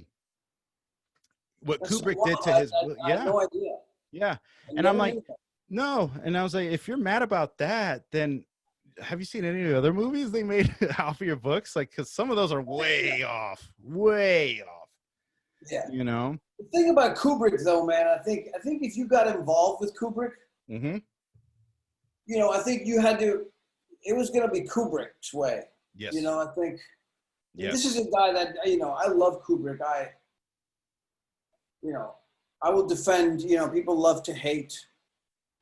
Kubrick did to his. I have no idea. Yeah, and I'm like, no, and I was like, if you're mad about that, then have you seen any of the other movies they made off of your books? Like, because some of those are way off. Yeah. The thing about Kubrick, though, man, I think if you got involved with Kubrick, I think you had to. It was going to be Kubrick's way. Yes. I think this is a guy that I love Kubrick. I will defend. People love to hate.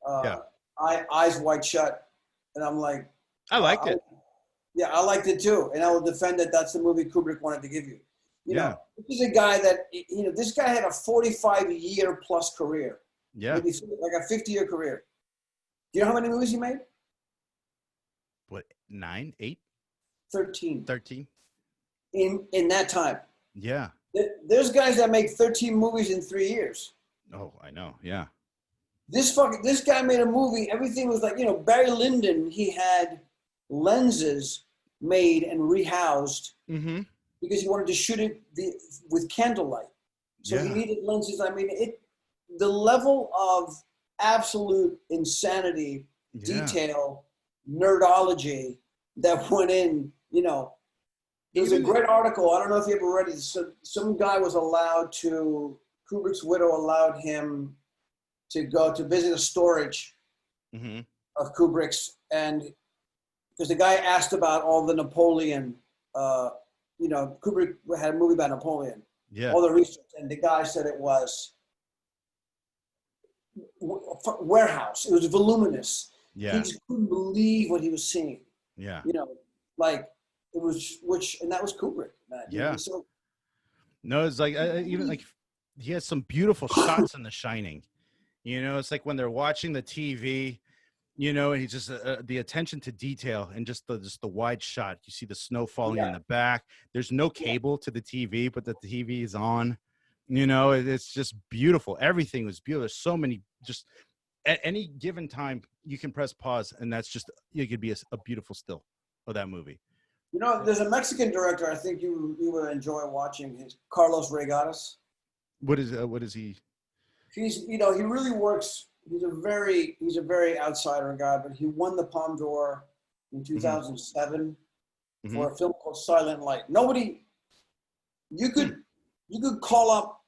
Eyes Wide Shut, and I'm like, I liked it. Yeah, I liked it too, and I will defend that. That's the movie Kubrick wanted to give you. This is a guy that, this guy had a 45-year plus career. Yeah. Maybe like a 50-year career. Do you know how many movies he made? What, 9, 8? 13. 13. In that time. Yeah. There's guys that make 13 movies in 3 years. Oh, I know. Yeah. This guy made a movie. Everything was like, Barry Lyndon, he had lenses made and rehoused. Mm-hmm. Because he wanted to shoot it with candlelight. So he needed lenses. I mean, the level of absolute insanity, detail, nerdology that went in, There's a great article. I don't know if you ever read it. So some guy was Kubrick's widow allowed him to go to visit a storage of Kubrick's. And because the guy asked about all the Napoleon, Kubrick had a movie about Napoleon. Yeah. All the research, and the guy said it was warehouse. It was voluminous. Yeah. He just couldn't believe what he was seeing. Yeah. Like it was, and that was Kubrick, man. Yeah. No, it's like even like he has some beautiful shots in The Shining. It's like when they're watching the TV. And he's just the attention to detail and just the wide shot. You see the snow falling in the back. There's no cable to the TV, but the TV is on. It's just beautiful. Everything was beautiful. There's so many. Just at any given time, you can press pause, and that's just it could be a beautiful still of that movie. There's a Mexican director. I think you would enjoy watching. His Carlos Regatas. What is he? he's he really works. He's a very outsider guy, but he won the Palme d'Or in 2007 for a film called Silent Light. You could call up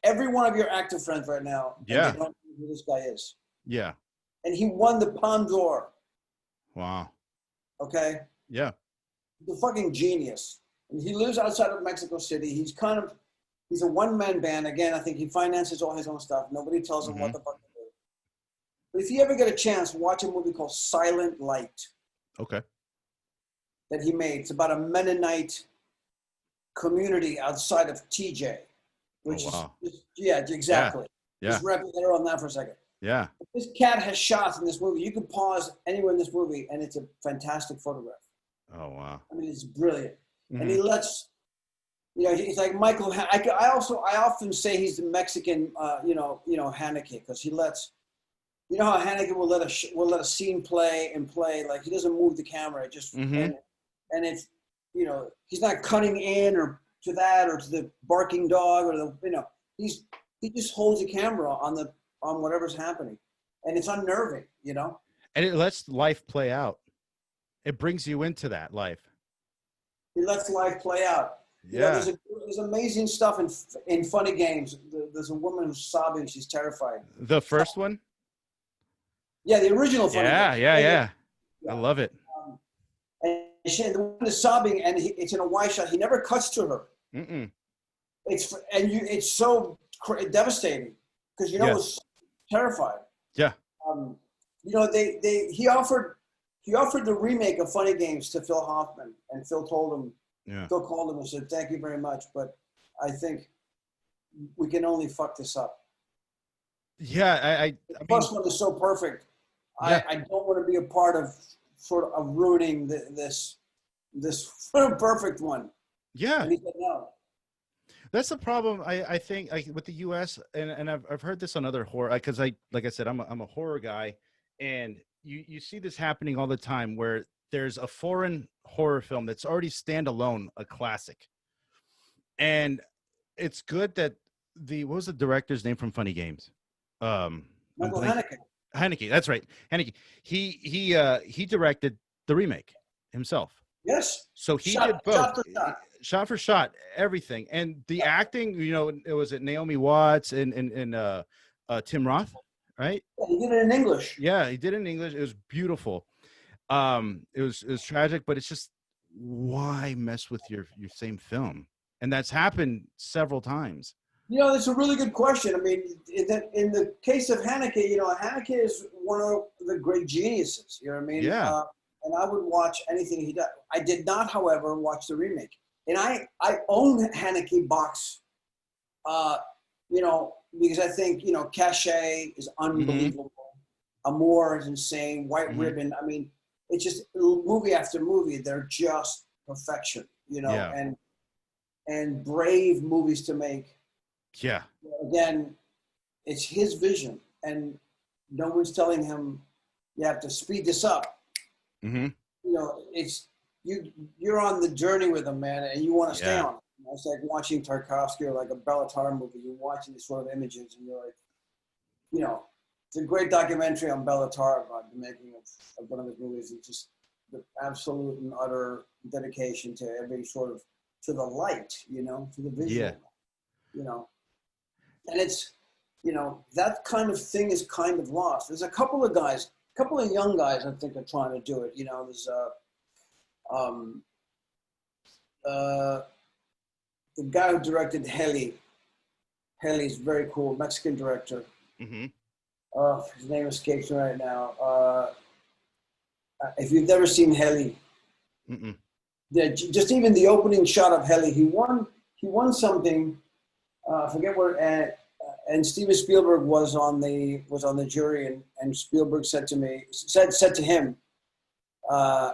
every one of your actor friends right now. Yeah. And they don't know who this guy is. Yeah. And he won the Palme d'Or. Wow. Okay. Yeah. He's a fucking genius. And he lives outside of Mexico City. He's a one-man band. Again, I think he finances all his own stuff. Nobody tells him what the fuck to do. But if you ever get a chance, watch a movie called Silent Light. Okay. That he made. It's about a Mennonite community outside of TJ. Which is, yeah, exactly. Yeah. Just wrap your head on that for a second. Yeah. This cat has shots in this movie. You can pause anywhere in this movie, and it's a fantastic photograph. Oh, wow. I mean, it's brilliant. And he lets, he's like Michael. I often say he's the Mexican, Haneke, because he lets, how Haneke will let a scene play, like he doesn't move the camera, just and it's, he's not cutting in or to that or to the barking dog or he just holds the camera on whatever's happening, and it's unnerving, And it lets life play out. It brings you into that life. He lets life play out. Yeah. There's amazing stuff in Funny Games. There's a woman who's sobbing. She's terrified. The first one? Yeah, the original Funny Games. Yeah. I love it. And the woman is sobbing, and it's in a wide shot. He never cuts to her. It's so devastating because it's terrified. Yeah. He offered the remake of Funny Games to Phil Hoffman, and Phil told him. Yeah. Phil called him and said, "Thank you very much, but I think we can only fuck this up." Yeah, the first one is so perfect. Yeah. I don't want to be a part of sort of ruining this perfect one. Yeah. And he said no. That's the problem. I think with the U.S. and I've heard this on other horror, because like I said, I'm a horror guy, and you see this happening all the time where there's a foreign horror film that's already standalone, a classic, and it's good that what was the director's name from Funny Games? Michael Haneke. Haneke, that's right, Haneke. He directed the remake himself. Yes. So he did both. Shot for shot, everything, and the acting. It was Naomi Watts and Tim Roth, right? Yeah, he did it in English. Yeah, he did it in English. It was beautiful. It was tragic, but it's just, why mess with your same film? And that's happened several times. That's a really good question. I mean, in the case of Haneke, Haneke is one of the great geniuses. You know what I mean? Yeah. And I would watch anything he does. I did not, however, watch the remake. And I own Haneke box, because I think, Cachet is unbelievable. Amour is insane. White Ribbon. I mean, it's just movie after movie. They're just perfection, and brave movies to make. Yeah. Again, it's his vision, and no one's telling him you have to speed this up. It's you're on the journey with him, man, and you want to stay on it. It's like watching Tarkovsky or like a Bellatar movie. You're watching these sort of images, and you're like, it's a great documentary on Bellatar about the making of one of his movies. It's just the absolute and utter dedication to every sort of, to the light, to the visual, and it's, that kind of thing is kind of lost. There's a couple of young guys I think are trying to do it. There's the guy who directed Heli. Heli's very cool, Mexican director. His name escapes me right now. If you've never seen Heli, just even the opening shot of Heli, he won something. I forget where. And Steven Spielberg was on the jury, and Spielberg said to him, I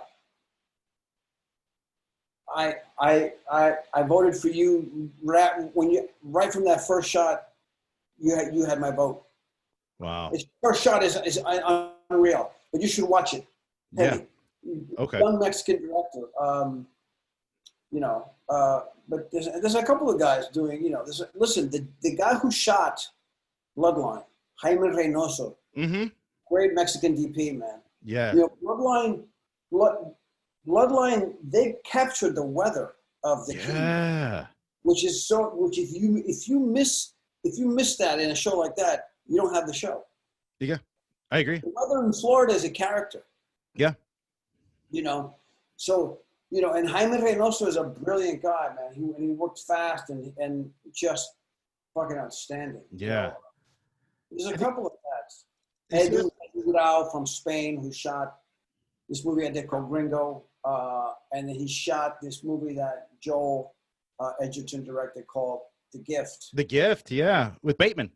voted for you right from that first shot. You had my vote. Wow. His first shot is unreal, but you should watch it. Yeah. Okay. Young Mexican director. But there's a couple of guys doing. Listen, the guy who shot Bloodline, Jaime Reynoso, great Mexican DP, man. Yeah. You know, Bloodline, they captured the weather of the king, which if you miss that in a show like that, you don't have the show. Yeah, I agree. The weather in Florida is a character. Yeah. You know, so, you know, and Jaime Reynoso is a brilliant guy, man. He works fast and just fucking outstanding. Yeah. You know? There's a couple of cats. Edu Grau from Spain, who shot this movie I did called Gringo, and then he shot this movie that Joel Edgerton directed called The Gift. The Gift, yeah, with Bateman.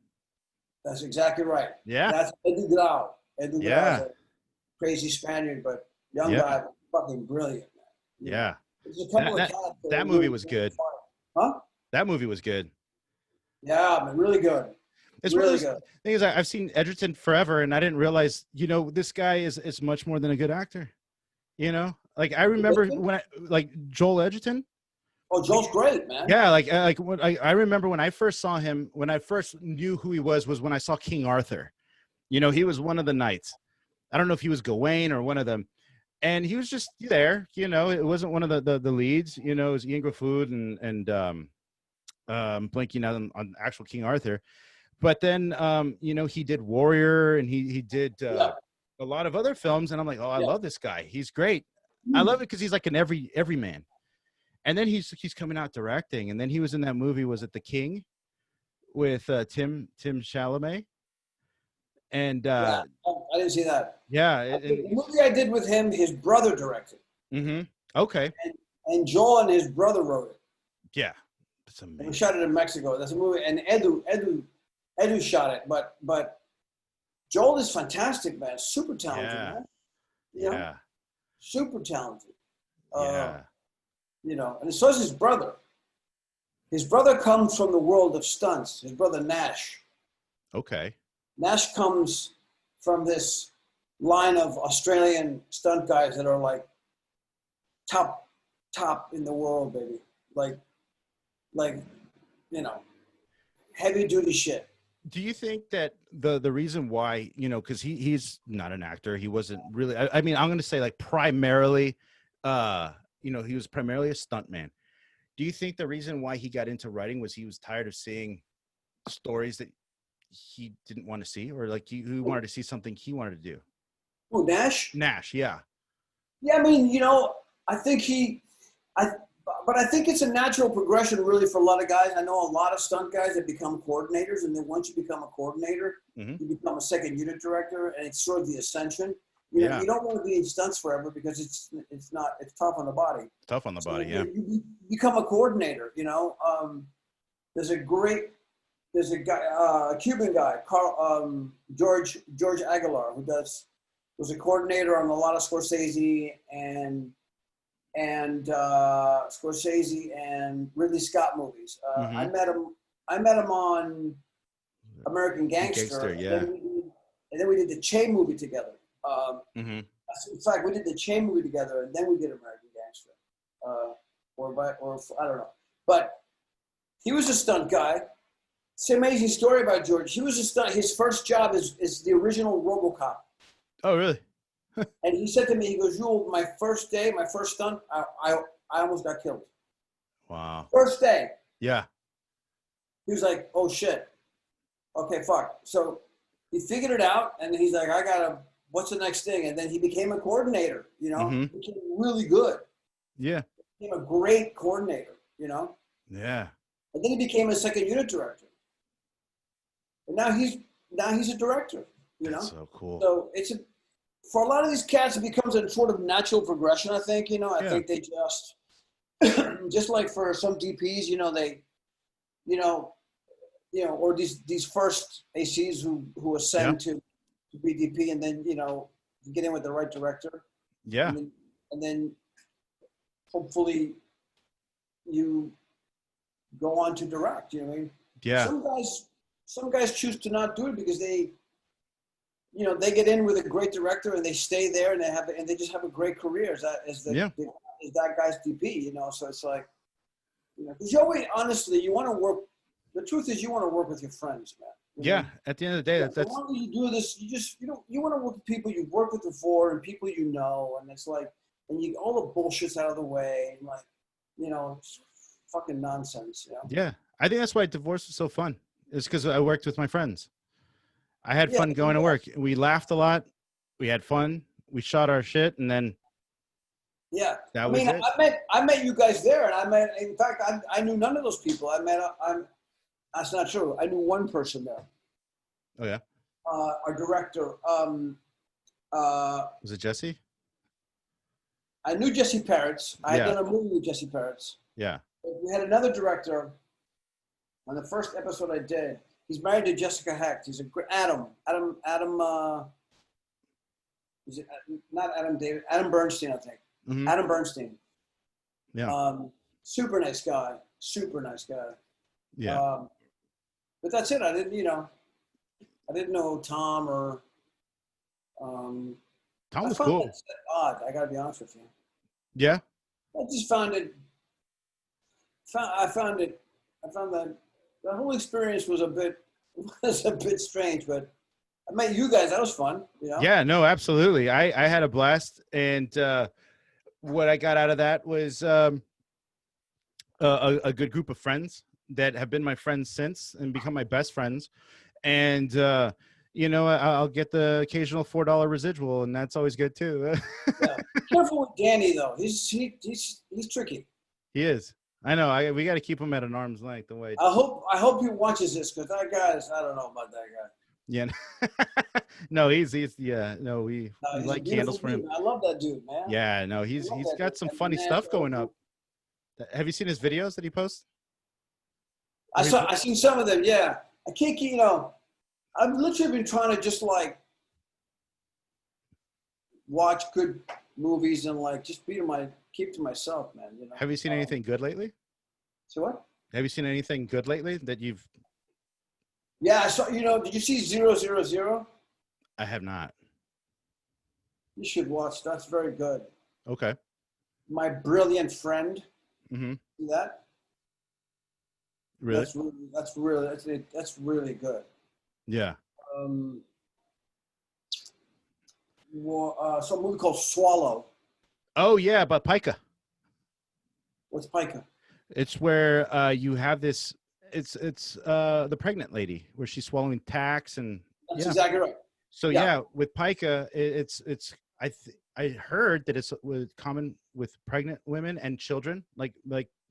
That's exactly right. Yeah. That's Edu Grau. Edu Grau is a crazy Spaniard, but young guy, fucking brilliant, man. Yeah. There's a couple of cats that movie was good. Huh? That movie was good. Yeah, man, really good. It's really good. Thing is, I've seen Edgerton forever, and I didn't realize, you know, this guy is much more than a good actor. You know, like I remember when Joel Edgerton. Oh, Joel's great, man. Yeah, I remember when I first saw him, when I first knew who he was when I saw King Arthur. You know, he was one of the knights. I don't know if he was Gawain or one of them, and he was just there. You know, it wasn't one of the leads. You know, it was Ian Graffood and blanking out on actual King Arthur. But then, you know, he did Warrior, and he did a lot of other films, and I'm like, oh, I love this guy. He's great. I love it because he's like an everyman. And then he's coming out directing, and then he was in that movie. Was it The King with Tim Chalamet? And I didn't see that. Yeah, the movie I did with him, his brother directed. Okay. And Joel and his brother wrote it. Yeah, that's amazing. And we shot it in Mexico. That's a movie, and Edu shot it, but Joel is fantastic, man. Super talented, man. You know? Super talented. You know, and so is his brother. His brother comes from the world of stunts. His brother Nash. Okay. Nash comes from this line of Australian stunt guys that are like top in the world, baby. Like, you know, heavy duty shit. Do you think that the reason why, you know, because he's not an actor, he wasn't really, I mean, I'm going to say like primarily, you know, he was primarily a stuntman. Do you think the reason why he got into writing was he was tired of seeing stories that he didn't want to see, or like he wanted to see something he wanted to do? Oh, Nash? Nash, yeah. Yeah, I mean, you know, I think but I think it's a natural progression really for a lot of guys. I know a lot of stunt guys that become coordinators, and then once you become a coordinator, you become a second unit director, and it's sort of the ascension. You know, you don't want to be in stunts forever because it's tough on the body. Tough on the body, yeah. You become a coordinator, you know. There's a guy, a Cuban guy, George Aguilar, who was a coordinator on a lot of Scorsese and Scorsese and Ridley Scott movies. I met him on American Gangster. And then we did the Che movie together. In fact, we did the Che movie together, and then we did American Gangster. Or I don't know. But he was a stunt guy. It's an amazing story about George. He was a stunt. His first job is the original RoboCop. Oh, really? And he said to me, he goes, Yul, my first stunt, I almost got killed. Wow. First day. Yeah. He was like, oh, shit. Okay, fuck. So he figured it out, and he's like, what's the next thing? And then he became a coordinator, you know? He became really good. Yeah. He became a great coordinator, you know? Yeah. And then he became a second unit director. And now he's a director, you know? That's so cool. So for a lot of these cats, it becomes a sort of natural progression, I think, you know? I think they just like for some DPs, you know, they, you know, or these first ACs who ascend to be DP, and then, you know, you get in with the right director. Yeah. And then hopefully you go on to direct, you know what I mean? Yeah. Some guys choose to not do it because they get in with a great director and they stay there and they just have a great career as that guy's DP, you know? So it's like, you know, because you always, honestly, you want to work. The truth is you want to work with your friends, man. You Yeah. know? At the end of the day, Yeah, the that's longer you do this, you want to work with people you've worked with before and people you know, and it's like, and you all the bullshit's out of the way, and like, it's fucking nonsense. yeah. I think that's why divorce was so fun. It's because I worked with my friends. I had Yeah, fun going to work. We laughed a lot. We had fun. We shot our shit, and then yeah. that I was mean, it. I met you guys there, and in fact, I knew none of those people. That's not true. I knew one person there. Oh yeah. Our director. Was it Jesse? I knew Jesse Peretz. I had Yeah. done a movie with Jesse Peretz. Yeah. We had another director on the first episode I did. He's married to Jessica Hecht. He's Adam. Is it not Adam David? Adam Bernstein, I think. Mhm. Adam Bernstein. Yeah. Super nice guy. Super nice guy. Yeah. But that's it. I didn't know Tom or. Tom I was found cool. that odd. I got to be honest with you. Yeah. I just found it. I found that the whole experience was a bit strange. But I met you guys. That was fun. Yeah. No, absolutely. I had a blast, and what I got out of that was a good group of friends that have been my friends since and become my best friends, and I'll get the occasional $4 residual, and that's always good too. Yeah. Careful with Danny though. He's tricky. He is. I know. We got to keep him at an arm's length. The way. I hope he watches this because that guy's. I don't know about that guy. Yeah. No, he's yeah. No, we He's light candles for him. I love that dude, man. Yeah. No, he's got some funny stuff going up. Have you seen his videos that he posts? I seen some of them. Yeah, I can't keep. I've literally been trying to just like watch good movies and like just keep to myself, man. Have you seen anything good lately? So what? Have you seen anything good lately that you've? Yeah, I saw. Did you see 000? I have not. You should watch. That's very good. Okay. My Brilliant Friend. Mm-hmm. See that? Really? That's really good. Yeah. Some movie called Swallow. Oh yeah, about Pica. What's Pica? It's where you have this. It's the pregnant lady where she's swallowing tacks and. That's exactly right. So yeah, with Pica, it's I heard that it's common with pregnant women and children. Like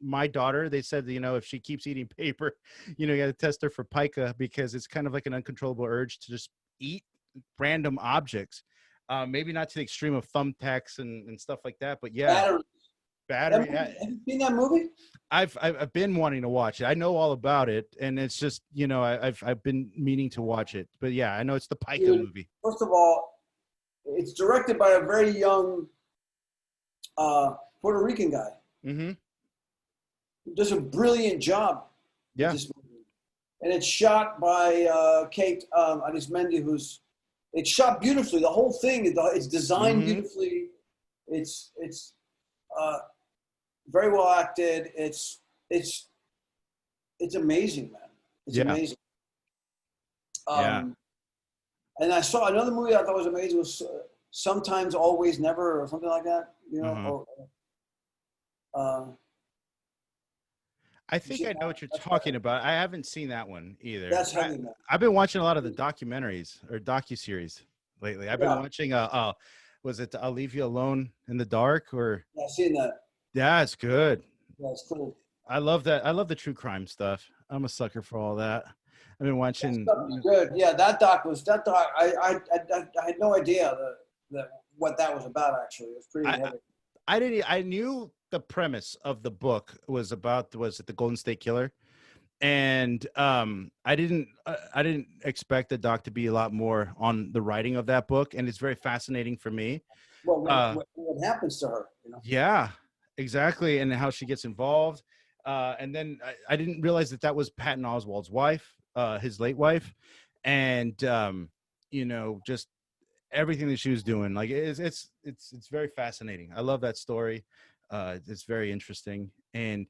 my daughter, they said if she keeps eating paper, you got to test her for Pica because it's kind of like an uncontrollable urge to just eat random objects. Maybe not to the extreme of thumbtacks and stuff like that, but yeah. Battery. Have you seen that movie? I've been wanting to watch it. I know all about it, and it's just I've been meaning to watch it. But yeah, I know it's the Pica movie. First of all, it's directed by a very young Puerto Rican guy. Mm-hmm. He does a brilliant job. Yeah. This movie. And it's shot by Kate Arismendi, it's shot beautifully. The whole thing, it's designed beautifully. It's very well acted. It's amazing, man. It's amazing. And I saw another movie I thought was amazing was Sometimes, Always, Never, or something like that. I think I know what you're talking about. I haven't seen that one either. That's heavy, man. I've been watching a lot of the documentaries or docuseries lately. I've been watching was it I'll Leave You Alone in the Dark or Yeah, I've seen that. Yeah, it's good. Yeah, it's cool. I love that. I love the true crime stuff. I'm a sucker for all that. I've been watching. Good. Yeah, that doc. I had no idea what that was about. Actually, it was pretty heavy. I knew the premise of the book was it the Golden State Killer, and I didn't expect the doc to be a lot more on the writing of that book, and it's very fascinating for me. Well, what happens to her? Yeah, exactly, and how she gets involved. And then I didn't realize that was Patton Oswalt's wife, his late wife, and just everything that she was doing. Like it's very fascinating. I love that story. It's very interesting, and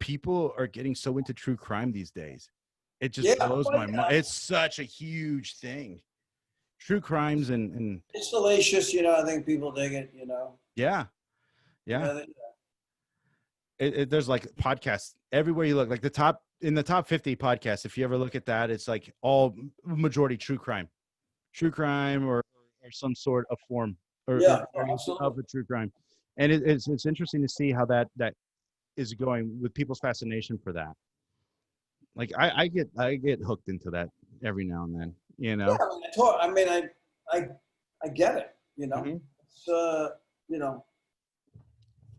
people are getting so into true crime these days. It just Yeah, blows well, my mind. It's such a huge thing. True crimes and it's salacious. I think people dig it. yeah, yeah. Yeah, There's like podcasts everywhere you look. Like in the top 50 podcasts, if you ever look at that, it's like all majority true crime or some sort of form or yeah, variation of absolutely. a true crime. And it's interesting to see how that is going with people's fascination for that. Like I get hooked into that every now and then, you Yeah, know. I get it. Hmm. It's,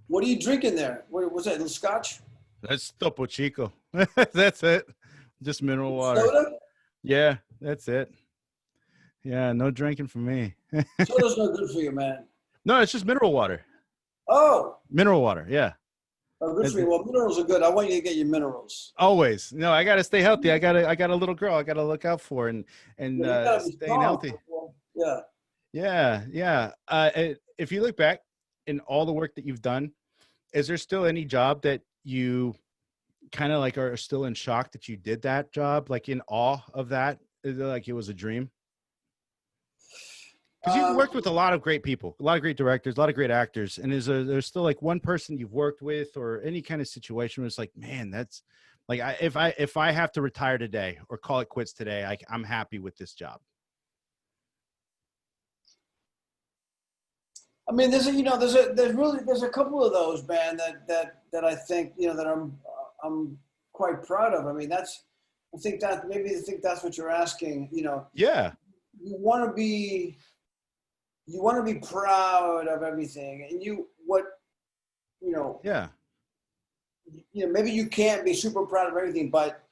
what are you drinking there? What's that? A little scotch? That's Topo Chico. That's it. Just mineral water. Soda? Yeah, that's it. Yeah, no drinking for me. Soda's not good for you, man. No, it's just mineral water. Oh, Mineral water. Yeah. good for you. Well, minerals are good. I want you to get your minerals. Always. No, I gotta stay healthy. I got a little girl I gotta look out for and Yeah, you gotta be staying strong. healthy. Yeah. Yeah, yeah. If you look back in all the work that you've done, is there still any job that you kind of like are still in shock that you did that job, like in awe of that? Is it like it was a dream? Because you've Um, worked with a lot of great people, a lot of great directors, a lot of great actors, and there's still like one person you've worked with or any kind of situation where it's like, man, that's like if I have to retire today or call it quits today, I'm happy with this job. I mean, there's a couple of those, man, that I think, that I'm quite proud of. I mean, I think that's what you're asking. Yeah, You want to be proud of everything, and yeah, maybe you can't be super proud of everything, but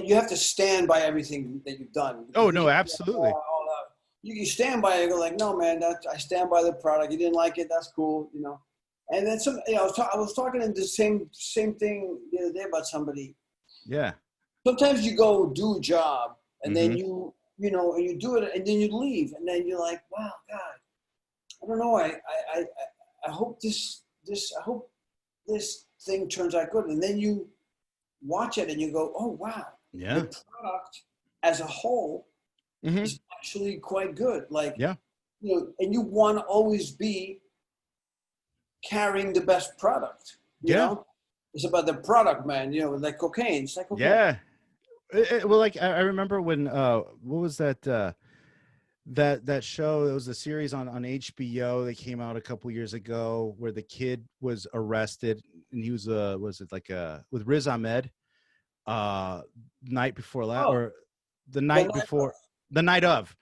you have to stand by everything that you've done. oh no, absolutely. You stand by it and go like, no, man, I stand by the product. You didn't like it, that's cool, And then I was talking in the same thing the other day about somebody. Yeah. Sometimes you go do a job and then Mm-hmm. and you do it and then you leave and then you're like, wow, God, I don't know. I hope I hope this thing turns out good. And then you watch it and you go, oh wow, Yeah. the product as a whole Mm-hmm. is actually quite good. Like, Yeah. and you want to always be carrying the best product. Yeah. It's about the product, man. Like cocaine. It's like cocaine. Yeah. Well, like I remember when what was that that show? It was a series on HBO that came out a couple years ago where the kid was arrested and he was it like with Riz Ahmed night before that Oh, or the the night night before the night of.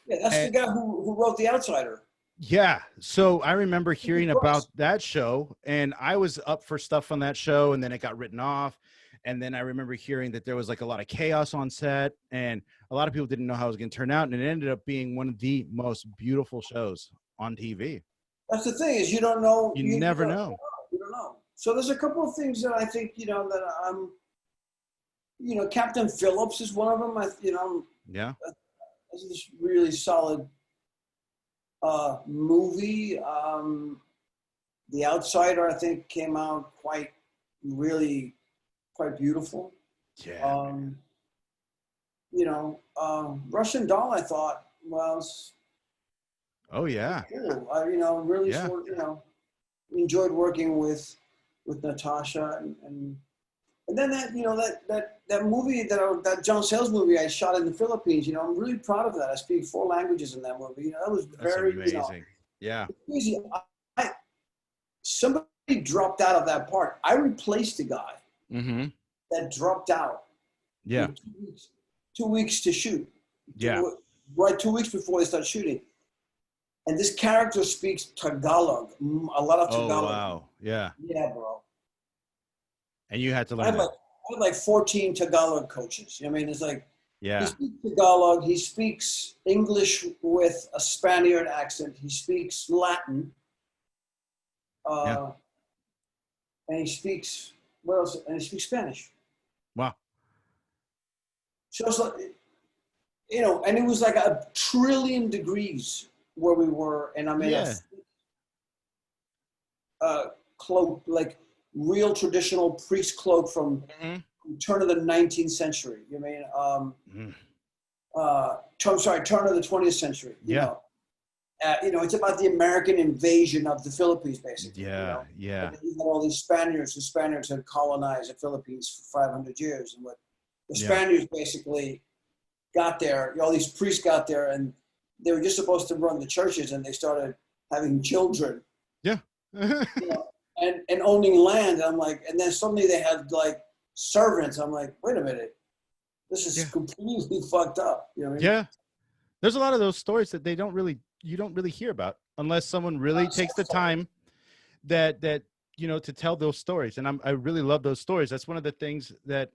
Yeah, that's the And guy who wrote The Outsider. yeah, so I remember hearing about Brooks. that show and I was up for stuff on that show and then it got written off. And then I remember hearing that there was like a lot of chaos on set and a lot of people didn't know how it was going to turn out. And it ended up being one of the most beautiful shows on TV. That's the thing is you don't know. You You never don't, know. you don't know. So there's a couple of things that I think that I'm. Captain Phillips is one of them. Yeah. This is this really solid movie. The Outsider, I think, came out quite beautiful. Yeah. Russian Doll, I thought was Oh, yeah. cool. I really Yeah. enjoyed working with Natasha and then that movie that John Sayles movie I shot in the Philippines. I'm really proud of that. I speak 4 languages in that movie. That was That's very amazing. Yeah. crazy. Somebody dropped out of that part. I replaced a guy Mm-hmm. that dropped out. Yeah. 2 weeks to shoot. Yeah. Right, 2 weeks before they start shooting. And this character speaks Tagalog, a lot of Oh, Tagalog. wow. Yeah. Yeah, bro. And you had to I learn had that. like 14 Tagalog coaches. I mean, it's like he Yeah. speaks Tagalog. He speaks English with a Spaniard accent. He speaks Latin. Yeah. And he speaks what else? And he speaks Spanish. Wow. So it's like, and it was like 1,000,000,000,000 degrees where we were, and I'm in Yeah. a cloak, like real traditional priest cloak from Mm-hmm. turn of the 19th century. You mean, turn of the 20th century. You know, it's about the American invasion of the Philippines, basically. Yeah, you know? And you had all these Spaniards. The Spaniards had colonized the Philippines for 500 years, and what the Spaniards basically got there, all these priests got there, and they were just supposed to run the churches, and they started having children. Yeah. You know, and owning land. I'm like, and then suddenly they had like servants. I'm like, wait a minute, this is completely fucked up. You know what I mean? Yeah. There's a lot of those stories that you don't really hear about unless someone really takes the time that you know, to tell those stories. And I really love those stories. That's one of the things that,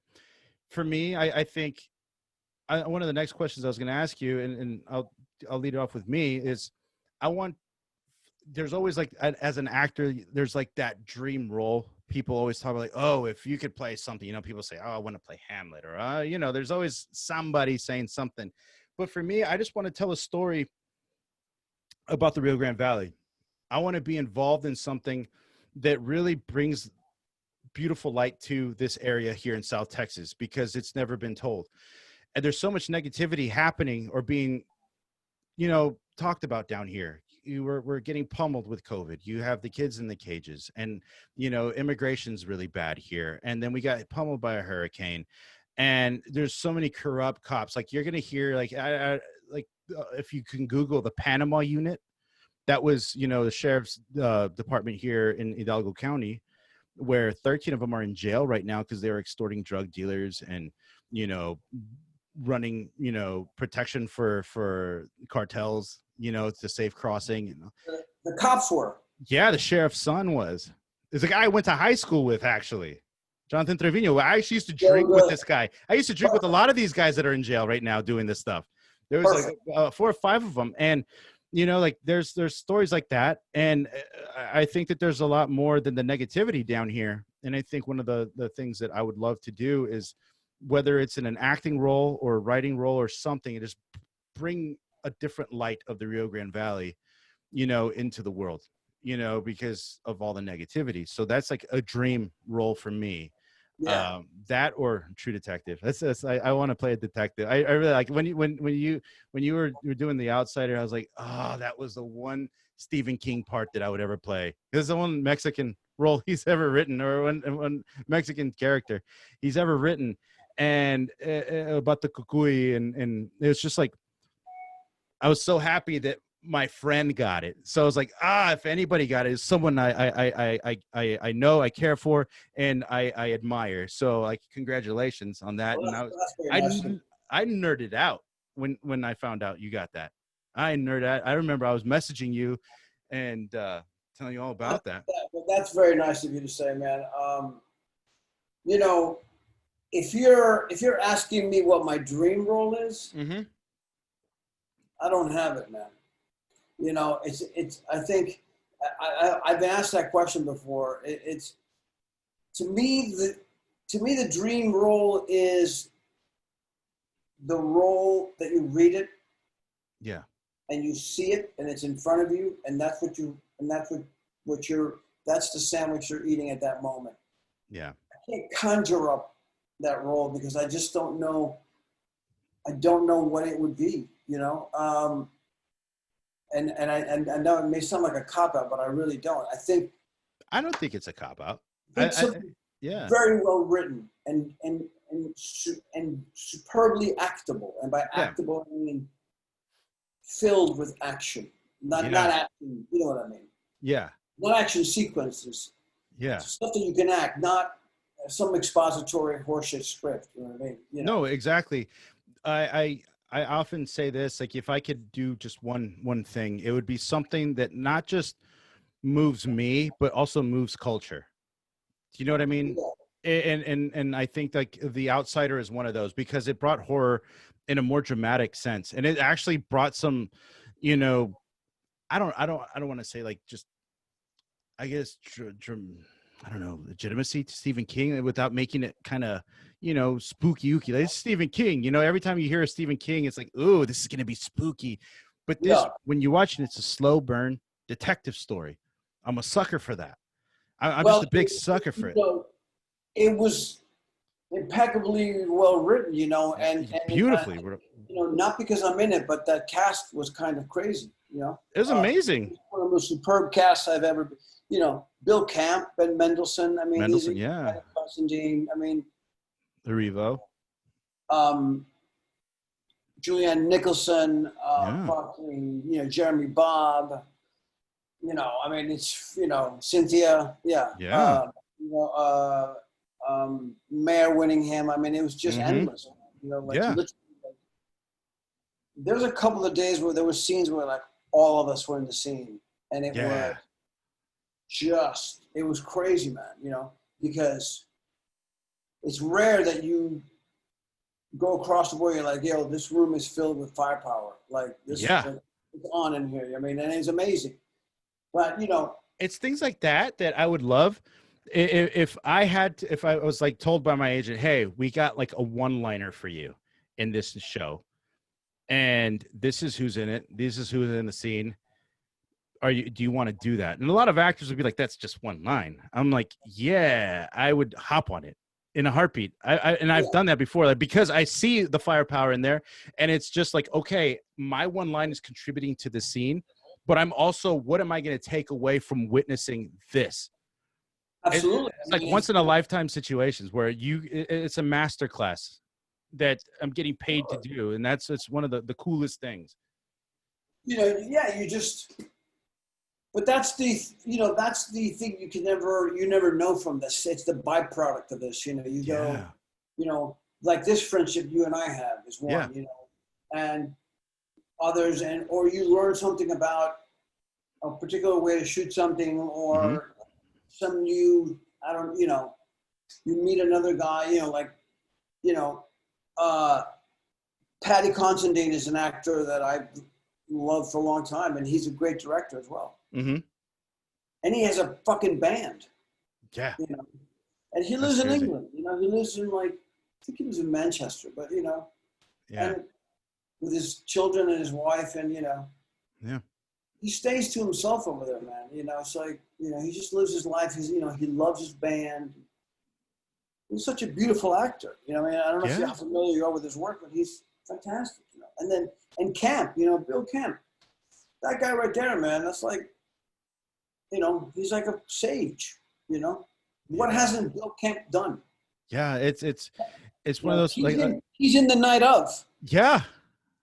for me, I think one of the next questions I was going to ask you, and I'll lead it off with me, is there's always like, as an actor, there's like that dream role. People always talk about like, oh, if you could play something, you know, people say, oh, I want to play Hamlet, or, you know, there's always somebody saying something. But for me, I just want to tell a story about the Rio Grande Valley. I want to be involved in something that really brings beautiful light to this area here in South Texas, because it's never been told. And there's so much negativity happening or being, you know, talked about down here. We're getting pummeled with COVID. You have the kids in the cages, and, you know, immigration's really bad here. And then we got pummeled by a hurricane, and there's so many corrupt cops. Like, you're going to hear, like, if you can Google the Panama unit, that was, you know, the sheriff's department here in Hidalgo County, where 13 of them are in jail right now because they were extorting drug dealers and, you know, running, you know, protection for cartels, you know, it's a safe crossing. You know, the cops were. Yeah, the sheriff's son was. There's a guy I went to high school with, actually, Jonathan Trevino. I actually used to drink with this guy. I used to drink with a lot of these guys that are in jail right now doing this stuff. There was like 4 or 5 of them, and, you know, like there's stories like that, and I think that there's a lot more than the negativity down here. And I think one of the things that I would love to do is, whether it's in an acting role or a writing role or something, just bring a different light of the Rio Grande Valley, you know, into the world, you know, because of all the negativity. So that's like a dream role for me. Yeah. That or True Detective. I want to play a detective. I really like when you were doing The Outsider. I was like, oh, that was the one Stephen King part that I would ever play. This is the one Mexican role he's ever written, or one Mexican character he's ever written. And about the Kukui, and it was just like, I was so happy that my friend got it. So I was like, if anybody got it, it's someone I know, I care for, and I admire. So, like, congratulations on that. Well, and I nerded out when I found out you got that. I nerded out. I remember I was messaging you and telling you all about that. Well, that's very nice of you to say, man. You know, if you're asking me what my dream role is, I don't have it, man. You know, it's. I think I've asked that question before. It's to me the dream role is the role that you read it, and you see it, and it's in front of you, and that's the sandwich you're eating at that moment. Yeah, I can't conjure up that role because I just don't know. I don't know what it would be, you know. And I know it may sound like a cop-out, but I really don't. I don't think it's a cop-out. Yeah, very well written and superbly actable. And by actable, I mean filled with action, not action. You know what I mean? Yeah. Not action sequences. Yeah. Stuff that you can act, not some expository horseshit script. You know what I mean? You know? No, exactly. I often say this, like, if I could do just one thing, it would be something that not just moves me, but also moves culture. Do you know what I mean? Yeah. And I think like The Outsider is one of those, because it brought horror in a more dramatic sense, and it actually brought some, you know, I don't want to say like just, I guess, I don't know, legitimacy to Stephen King without making it kind of, you know, spooky. Like, it's Stephen King, you know, every time you hear a Stephen King, it's like, ooh, this is going to be spooky. But this, when you watch it, it's a slow burn detective story. I'm a sucker for that. I'm just a big sucker for it. It was impeccably well written, you know, and beautifully. you know, not because I'm in it, but that cast was kind of crazy, you know. It was amazing. One of the most superb casts I've ever, you know, Bill Camp, Ben Mendelsohn. I mean, Mendelsohn, yeah. Constantine. I mean, The Revo. Julianne Nicholson, Yeah. fucking, you know, Jeremy Bobb. You know, I mean, it's, you know, Cynthia. Yeah. Yeah. You know, Mayor Winningham. I mean, it was just endless. You know, like literally. Like, there was a couple of days where there were scenes where like all of us were in the scene, and it was just, it was crazy, man. You know, because it's rare that you go across the board. You're like, yo, this room is filled with firepower. Like this, like, it's on in here. I mean, and it's amazing. But you know, it's things like that I would love. If I was like told by my agent, hey, we got like a one-liner for you in this show, and this is who's in it, this is who's in the scene, do you want to do that? And a lot of actors would be like, that's just one line. I'm like, yeah, I would hop on it in a heartbeat. I've done that before, like, because I see the firepower in there, and it's just like, okay, my one line is contributing to the scene, but I'm also, what am I going to take away from witnessing this? absolutely. It's like once in a lifetime situations where it's a master class that I'm getting paid to do. And it's one of the coolest things. You know, yeah, you just, but that's the, you know, that's the thing you never know from this. It's the byproduct of this, you know, you go, you know, like this friendship you and I have is one, you know, and others, or you learn something about a particular way to shoot something, or some new, I don't, you know, you meet another guy, you know, like, you know, Paddy Considine is an actor that I've loved for a long time, and he's a great director as well. And he has a fucking band. Yeah. You know, and he lives in England. You know, he lives in, like, I think he lives in Manchester, but you know, and with his children and his wife, and you know, he stays to himself over there, man. You know, it's like, you know, he just lives his life. He's, you know, he loves his band. He's such a beautiful actor. You know, I mean, I don't know how familiar you are with his work, but he's fantastic. You know, and Camp, you know, Bill Camp, that guy right there, man. That's like, you know, he's like a sage. You know, what hasn't Bill Camp done? Yeah, it's one of those, he's in The Night Of. Yeah.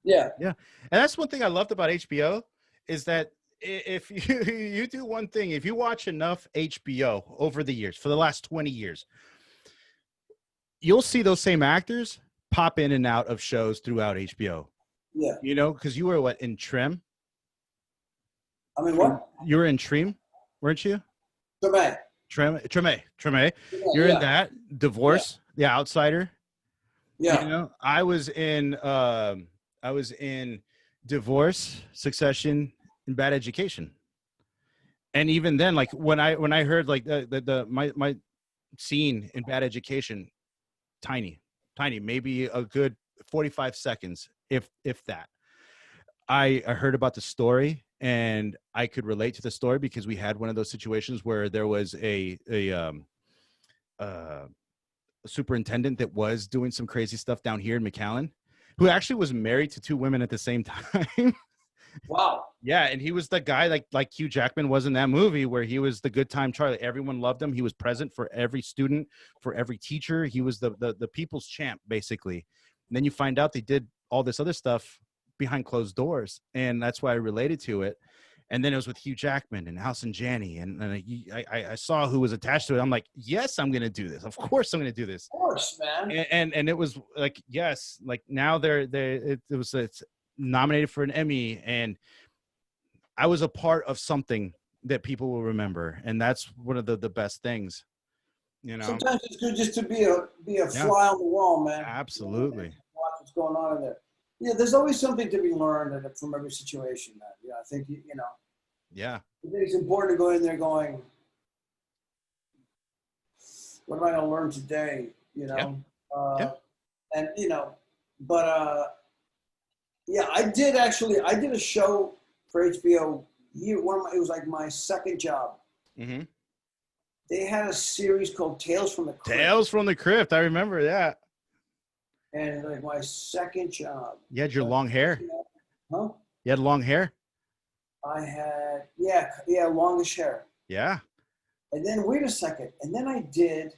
And that's one thing I loved about HBO is that if you do one thing, if you watch enough HBO over the years, for the last 20 years, you'll see those same actors pop in and out of shows throughout HBO. Yeah. You know, because you were in Trim? I mean, what? You were in Trim, weren't you? Treme. You're in that. Divorce, The Outsider. Yeah. You know, I was in Divorce, Succession, and Bad Education. And even then, like when I heard like my scene in Bad Education, tiny, maybe a good 45 seconds, if that. I heard about the story, and I could relate to the story because we had one of those situations where there was a superintendent that was doing some crazy stuff down here in McAllen, who actually was married to two women at the same time. Wow. Yeah, and he was the guy like Hugh Jackman was in that movie where he was the good time Charlie. Everyone loved him. He was present for every student, for every teacher. He was the people's champ, basically. And then you find out they did all this other stuff behind closed doors, and that's why I related to it. And then it was with Hugh Jackman and Allison Janney, and I saw who was attached to it. I'm like, yes, I'm going to do this. Of course, I'm going to do this. Of course, man. And it was like, yes, like now it's nominated for an Emmy, and I was a part of something that people will remember, and that's one of the best things. You know, sometimes it's good just to be a fly on the wall, man. Absolutely. You know, watch what's going on in there. Yeah, there's always something to be learned from every situation, man. Yeah, I think you know. Yeah. I think it's important to go in there going, what am I going to learn today? You know. And you know, but yeah, I did a show for HBO. It was like my second job. they had a series called Tales from the Crypt. Tales from the Crypt. I remember that. And like my second job. You had your long hair. Huh? You had long hair. I had longish hair. Yeah. And then wait a second. And then I did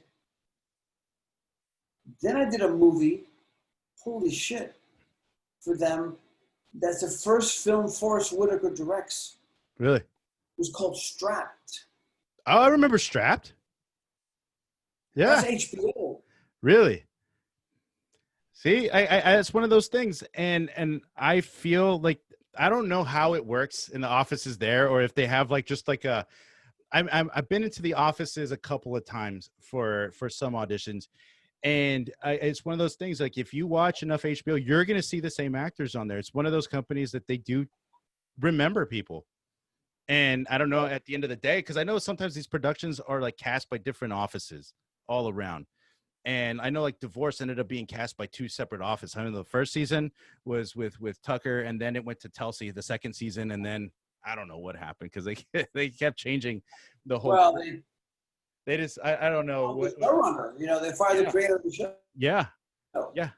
a movie. Holy shit! For them, that's the first film Forrest Whitaker directs. Really? It was called Strapped. Oh, I remember Strapped. Yeah. That's HBO. Really? See, I it's one of those things, and I feel like I don't know how it works in the offices there, or if they have like just like a. I've been into the offices a couple of times for some auditions, and it's one of those things. Like if you watch enough HBO, you're gonna see the same actors on there. It's one of those companies that they do remember people, and I don't know at the end of the day, because I know sometimes these productions are like cast by different offices all around. And I know like Divorce ended up being cast by two separate offices. I know the first season was with Tucker, and then it went to Telsey the second season, and then I don't know what happened because they kept changing the whole. Well, they just I don't know. The showrunner, they fired the creator of the show. Yeah. Yeah.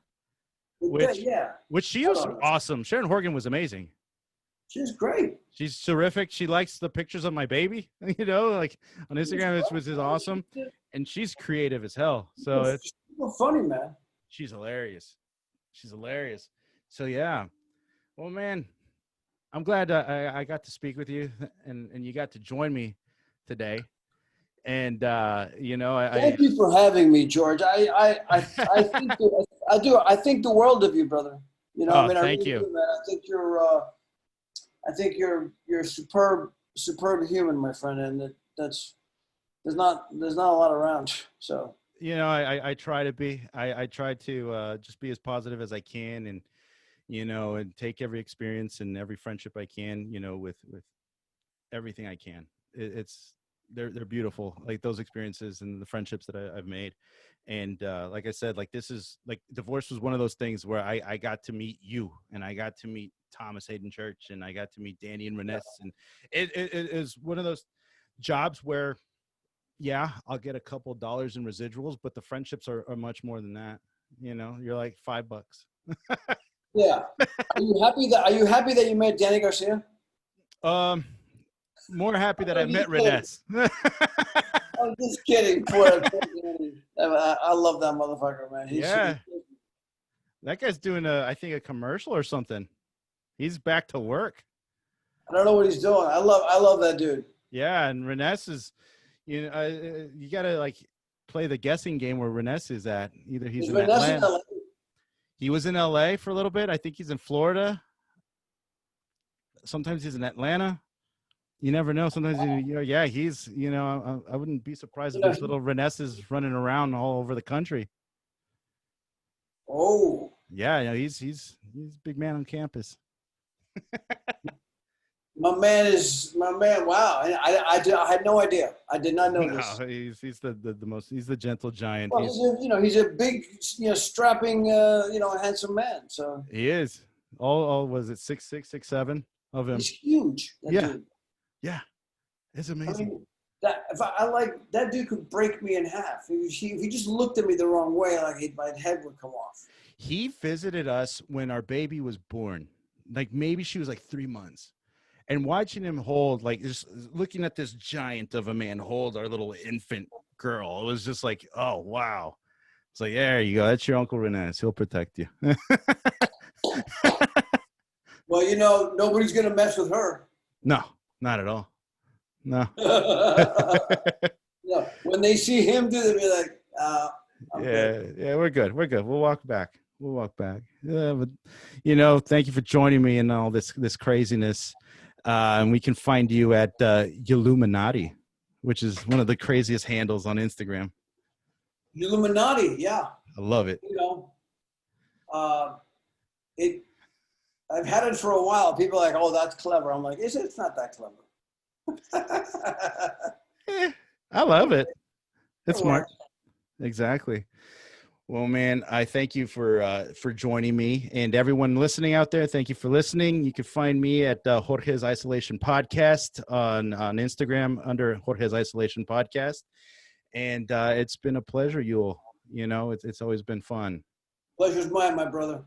Which she was awesome. Sharon Horgan was amazing. She's great. She's terrific. She likes the pictures of my baby, like on Instagram, which is awesome. And she's creative as hell. So it's funny, man. She's hilarious. So yeah. Well, man, I'm glad I got to speak with you and you got to join me today. And thank you for having me, George. I think I do. I think the world of you, brother. Thank you. Do, man. I think you're a superb human, my friend, and that's there's not a lot around. So I try to be. I try to just be as positive as I can, and and take every experience and every friendship I can. With everything I can. They're beautiful, like those experiences and the friendships that I've made. And like I said, like this is like Divorce was one of those things where I got to meet you, and I got to meet Thomas Hayden Church, and I got to meet Danny and Reness, and it is one of those jobs where I'll get a couple dollars in residuals, but the friendships are much more than that. You're like $5. Yeah. Are you happy that you met Danny Garcia? More happy that I met Reness. I'm just kidding. I love that motherfucker, man. That guy's doing I think a commercial or something. He's back to work. I don't know what he's doing. I love that dude. Yeah, and Reness is, you gotta like play the guessing game where Reness is at. Either he's in Atlanta. He was in LA for a little bit. I think he's in Florida. Sometimes he's in Atlanta. You never know. Sometimes he's I wouldn't be surprised if this little Reness is running around all over the country. Oh. Yeah, he's a big man on campus. My man. Wow, I had no idea. I did not know this. He's the most. He's the gentle giant. Well, he's a big, strapping, handsome man. So he is. All was it 6'6", 6'7" of him? He's huge. Dude. Yeah, it's amazing. That dude could break me in half. If he just looked at me the wrong way, my head would come off. He visited us when our baby was born. Like maybe she was like 3 months, and watching him hold, like just looking at this giant of a man hold our little infant girl, it was just like, oh wow. It's like, there you go. That's your Uncle Reness. He'll protect you. Well, nobody's gonna mess with her. No, not at all. No. No. When they see him do it, they'll be like, yeah, we're good. We'll walk back. But thank you for joining me in all this craziness. And we can find you at Illuminati, which is one of the craziest handles on Instagram. Illuminati, yeah. I love it. I've had it for a while. People are like, oh, that's clever. I'm like, it's not that clever. I love it. It's smart. Exactly. Well, man, I thank you for joining me, and everyone listening out there. Thank you for listening. You can find me at Jorge's Isolation Podcast on Instagram under Jorge's Isolation Podcast. And it's been a pleasure, Yul. You know, it's always been fun. Pleasure's mine, my brother.